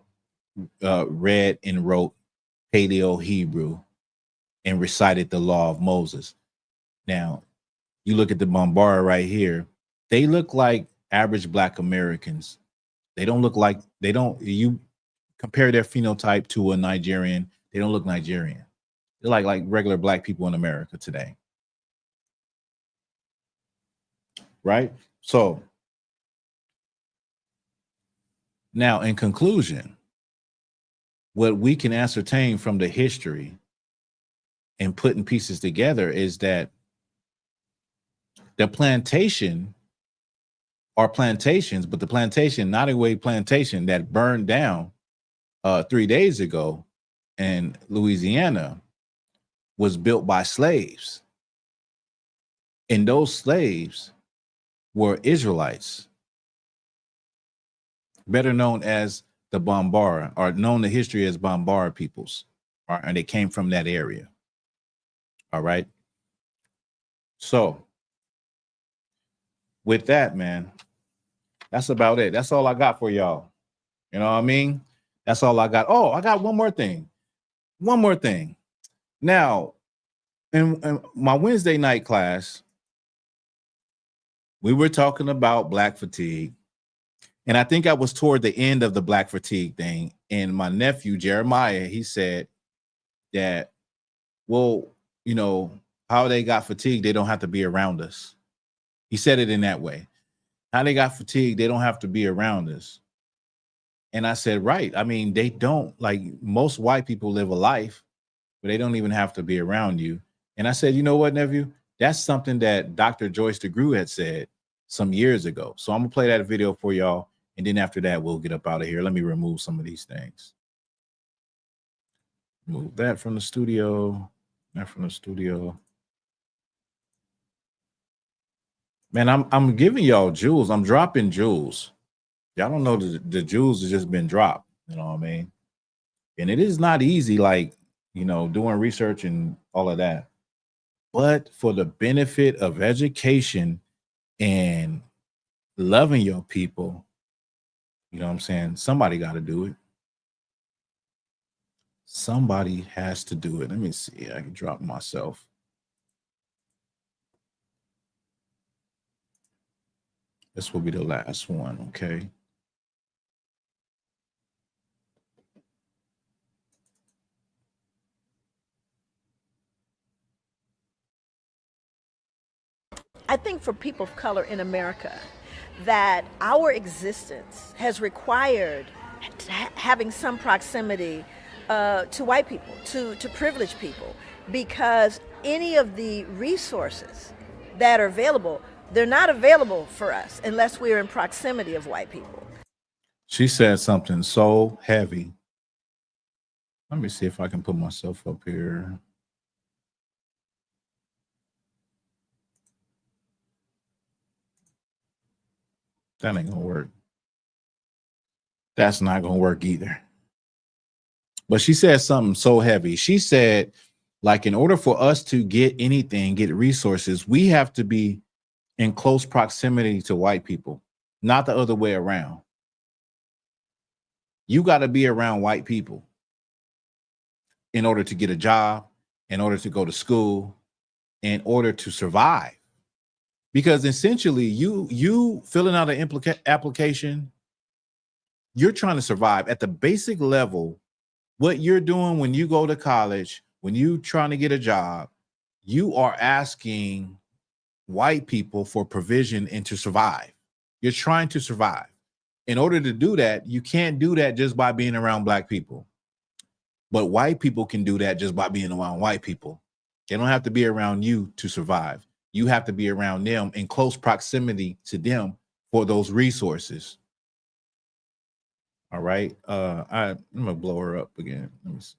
read and wrote Paleo Hebrew and recited the law of Moses. Now, you look at the Bambara right here, they look like average Black Americans. They don't look like, you compare their phenotype to a Nigerian, they don't look Nigerian. They're like regular Black people in America today. Right? So now, in conclusion, what we can ascertain from the history and putting pieces together is that the plantation are plantations, but the plantation, Nottoway plantation that burned down 3 days ago in Louisiana was built by slaves. And those slaves were Israelites, better known as the Bambara, or known in history as Bambara peoples, and they came from that area. All right. So with that, man, that's about it. That's all I got for y'all. You know what I mean? That's all I got. Oh, I got one more thing. One more thing. Now, in my Wednesday night class, we were talking about Black fatigue. And I think I was toward the end of the Black fatigue thing. And my nephew, Jeremiah, he said that, well, you know, how they got fatigued, they don't have to be around us. He said it in that way. How they got fatigued, they don't have to be around us. And I said, right. I mean, they don't, like most white people live a life, but they don't even have to be around you. And I said, you know what, nephew? That's something that Dr. Joyce DeGruy had said some years ago. So I'm gonna play that video for y'all. And then after that, we'll get up out of here. Let me remove some of these things. Move that from the studio, that from the studio. Man, I'm giving y'all jewels. I'm dropping jewels. Y'all don't know the jewels has just been dropped. You know what I mean? And it is not easy, like, you know, doing research and all of that. But for the benefit of education and loving your people, you know what I'm saying? Somebody got to do it. Somebody has to do it. Let me see. I can drop myself. This will be the last one, okay?
I think for people of color in America, that our existence has required having some proximity to white people, to privileged people, because any of the resources that are available, they're not available for us unless we're in proximity of white people.
She said something so heavy. Let me see if I can put myself up here. That ain't gonna work. That's not gonna work either. But she said something so heavy. She said, like, in order for us to get anything, get resources, we have to be in close proximity to white people, not the other way around. You got to be around white people in order to get a job, in order to go to school, in order to survive. Because essentially, you filling out an application, you're trying to survive at the basic level. What you're doing when you go to college, when you trying to get a job, you are asking white people for provision and to survive. You're trying to survive. In order to do that, you can't do that just by being around black people. But white people can do that just by being around white people. They don't have to be around you to survive. You have to be around them in close proximity to them for those resources. All right. I'm gonna blow her up again. Let me see.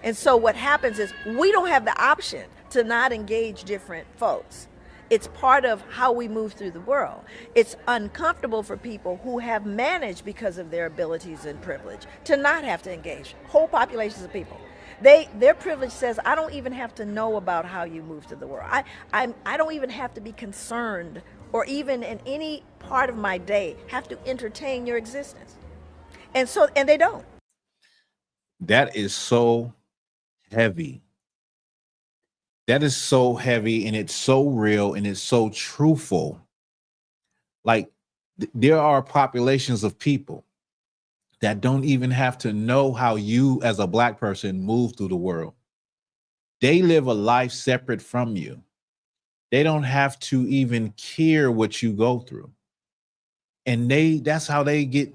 And so what happens is we don't have the option to not engage different folks. It's part of how we move through the world. It's uncomfortable for people who have managed, because of their abilities and privilege, to not have to engage whole populations of people. Their privilege says, I don't even have to know about how you move through the world. I don't even have to be concerned, or even in any part of my day have to entertain your existence. And they don't.
That is so heavy. That is so heavy, and it's so real, and it's so truthful. Like, there are populations of people that don't even have to know how you as a black person move through the world. They live a life separate from you. They don't have to even care what you go through. And that's how they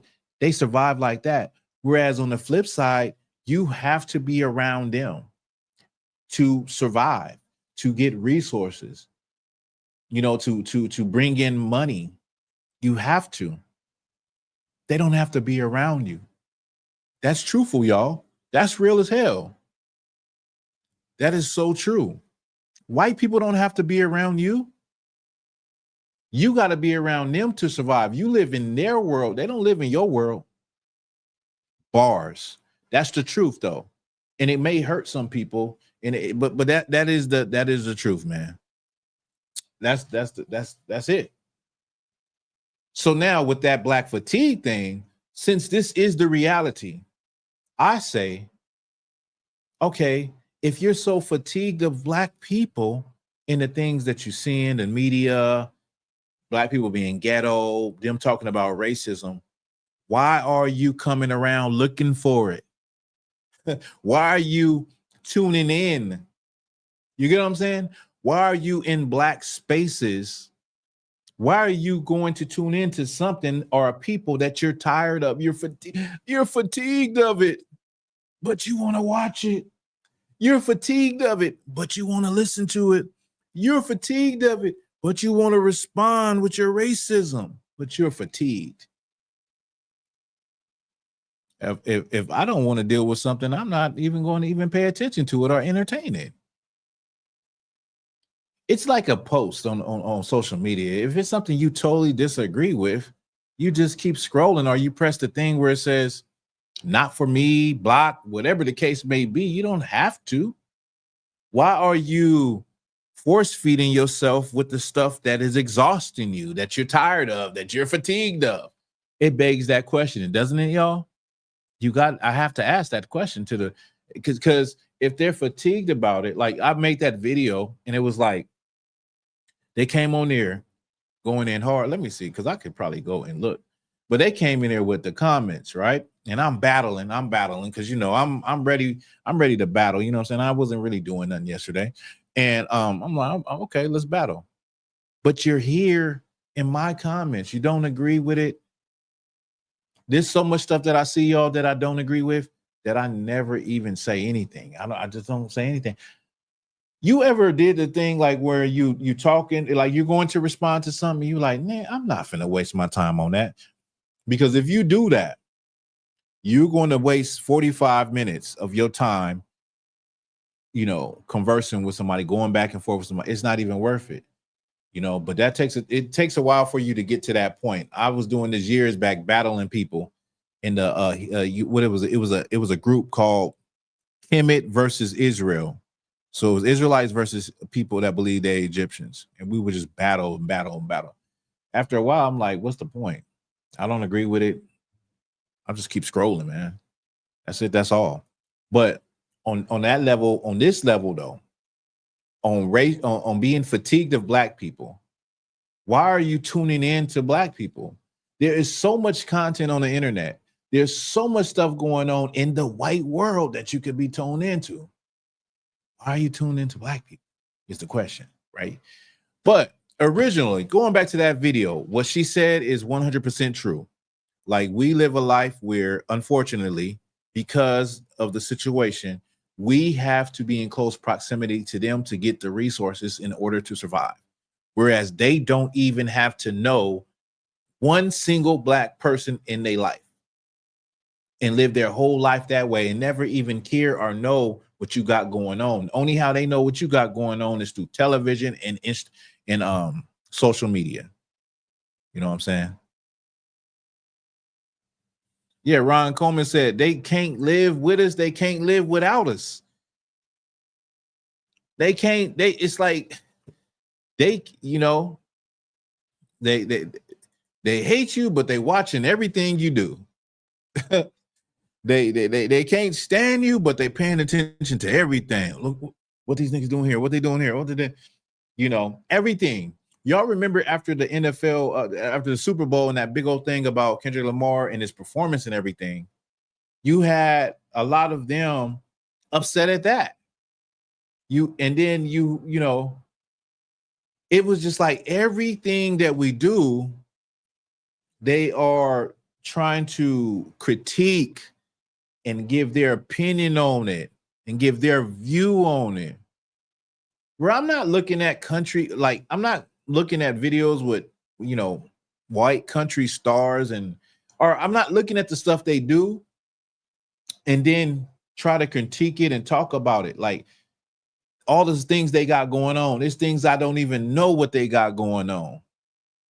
survive like that. Whereas on the flip side, you have to be around them to survive, to get resources, to bring in money. You have to. They don't have to be around you. That's truthful, y'all. That's real as hell. That is so true. White people don't have to be around you. You got to be around them to survive. You live in their world. They don't live in your world. Bars. That's the truth, though. And it may hurt some people, but that is the truth, man. That's it. So now with that black fatigue thing, since this is the reality, I say, okay, if you're so fatigued of black people in the things that you see in the media, black people being ghetto, them talking about racism, why are you coming around looking for it? Why are you tuning in? You get what I'm saying? Why are you in black spaces? Why are you going to tune into something or a people that you're tired of? You're fatigued of it, but you want to watch it. You're fatigued of it, but you want to listen to it. You're fatigued of it, but you want to respond with your racism, but you're fatigued. If I don't want to deal with something, I'm not even going to even pay attention to it or entertain it. It's like a post on social media. If it's something you totally disagree with, you just keep scrolling, or you press the thing where it says, not for me, block, whatever the case may be. You don't have to. Why are you force feeding yourself with the stuff that is exhausting you, that you're tired of, that you're fatigued of? It begs that question, doesn't it, y'all? I have to ask that question because if they're fatigued about it, like I made that video and it was like, they came on there going in hard. Let me see, because I could probably go and look. But they came in there with the comments, right? And I'm battling because I'm ready to battle. You know what I'm saying? I wasn't really doing nothing yesterday. And I'm like, okay, let's battle. But you're here in my comments. You don't agree with it. There's so much stuff that I see, y'all, that I don't agree with, that I never even say anything. I just don't say anything. You ever did the thing like where you talking, like you're going to respond to something, you like, man, I'm not finna waste my time on that. Because if you do that, you're going to waste 45 minutes of your time, conversing with somebody, going back and forth with somebody. It's not even worth it, but it takes a while for you to get to that point. I was doing this years back, battling people in the it was a group called Kemet versus Israel. So it was Israelites versus people that believe they're Egyptians. And we would just battle. After a while, I'm like, what's the point? I don't agree with it. I'll just keep scrolling, man. That's it. That's all. But on that level, on this level though, on race, on being fatigued of black people, why are you tuning in to black people? There is so much content on the internet. There's so much stuff going on in the white world that you could be tuned into. Why are you tuned into black people? Is the question, right? But originally, going back to that video, what she said is 100% true. Like, we live a life where, unfortunately, because of the situation, we have to be in close proximity to them to get the resources in order to survive. Whereas they don't even have to know one single black person in their life and live their whole life that way and never even care or know what you got going on. Only how they know what you got going on is through television and social media. You know what I'm saying? Yeah, Ron Coleman said they can't live with us. They can't live without us. They can't. It's like they, you know, they hate you, but they watching everything you do. They can't stand you, but they paying attention to everything. Look what these niggas doing here. What they doing here? What did they, you know, everything. Y'all remember after the NFL, after the Super Bowl and that big old thing about Kendrick Lamar and his performance and everything, you had a lot of them upset at that. And then you know, it was just like everything that we do, they are trying to critique and give their opinion on it and give their view on it. Where I'm not looking at country, like I'm not looking at videos with, you know, white country stars or I'm not looking at the stuff they do and then try to critique it and talk about it. Like all those things they got going on. There's things I don't even know what they got going on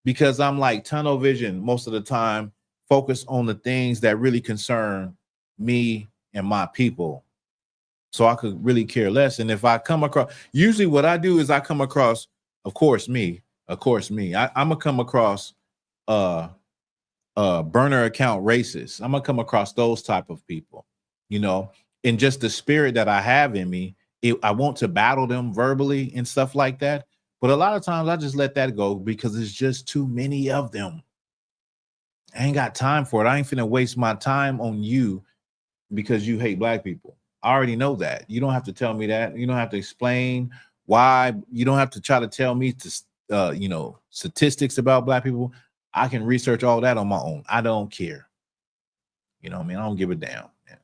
because I'm like tunnel vision most of the time, focus on the things that really concern me and my people. So I could really care less. And if I come across, usually what I do is I come across, of course, me. I'm gonna come across burner account racists. I'm gonna come across those type of people, you know, and just the spirit that I have in me. I want to battle them verbally and stuff like that. But a lot of times I just let that go because it's just too many of them. I ain't got time for it. I ain't finna waste my time on you because you hate black people. I already know that. You don't have to tell me that. You don't have to explain why. You don't have to try to tell me to, you know, statistics about black people. I can research all that on my own. I don't care. You know what I mean? I don't give a damn. Man.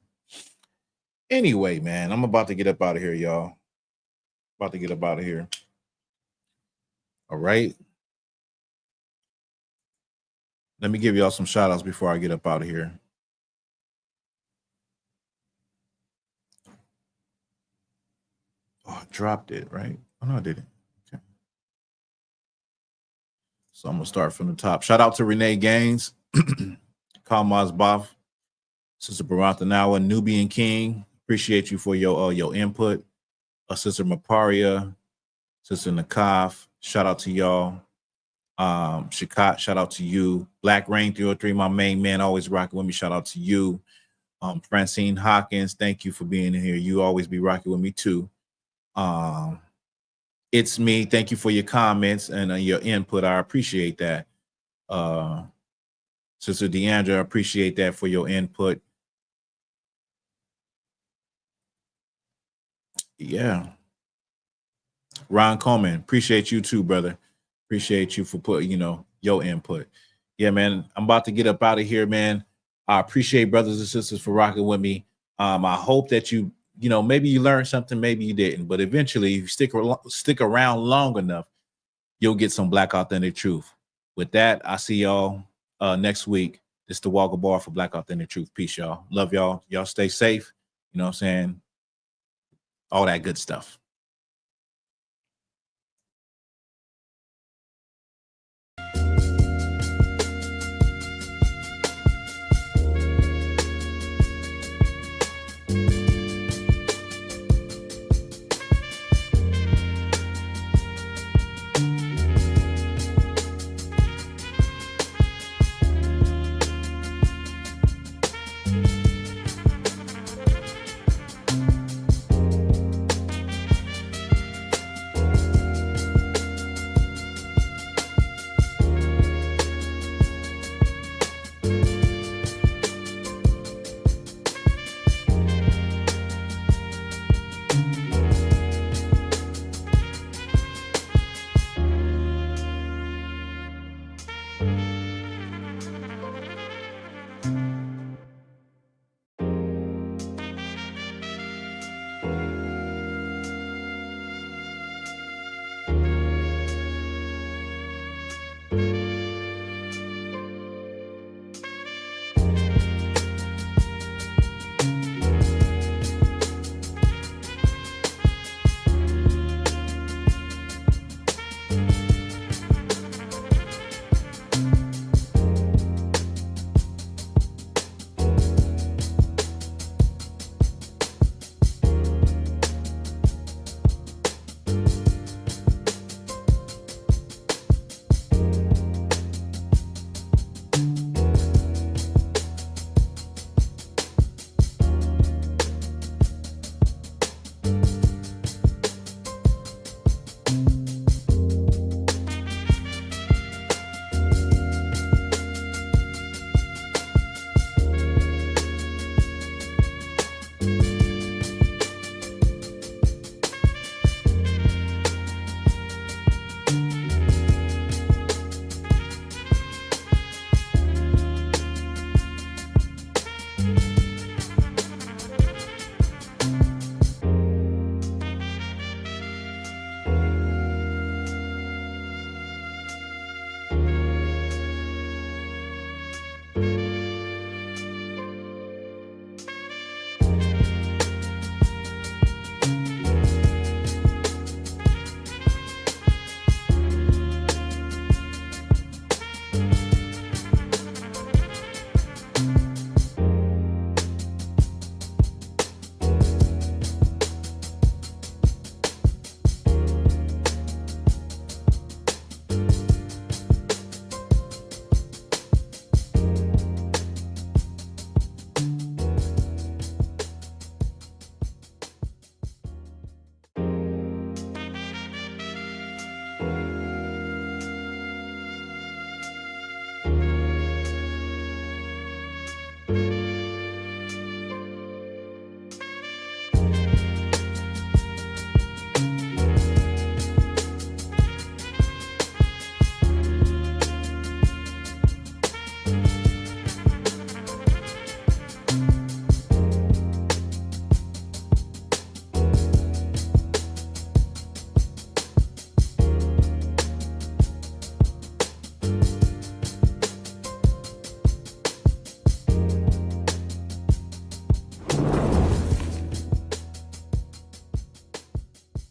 Anyway, man, I'm about to get up out of here, y'all. About to get up out of here. All right. Let me give y'all some shout outs before I get up out of here. Oh, I dropped it, right? Oh, no, I didn't. Okay. So I'm going to start from the top. Shout out to Renee Gaines, Kalmaz Baf, Sister Barantha Nawa, Nubian King. Appreciate you for your input. Sister Maparia, Sister Nakaf. Shout out to y'all. Shakat, shout out to you. Black Rain 303, my main man, always rocking with me. Shout out to you. Francine Hawkins, thank you for being in here. You always be rocking with me too. It's me. Thank you for your comments and your input. I appreciate that. Sister Deandra, I appreciate that for your input. Yeah. Ron Coleman, appreciate you too, brother. Appreciate you for putting, you know, your input. Yeah, man. I'm about to get up out of here, man. I appreciate brothers and sisters for rocking with me. I hope that you know, maybe you learned something, maybe you didn't, but eventually if you stick around long enough, you'll get some Black Authentic Truth. With that, I'll see y'all next week. It's the Walker Bar for Black Authentic Truth. Peace, y'all. Love y'all. Y'all stay safe. You know what I'm saying? All that good stuff.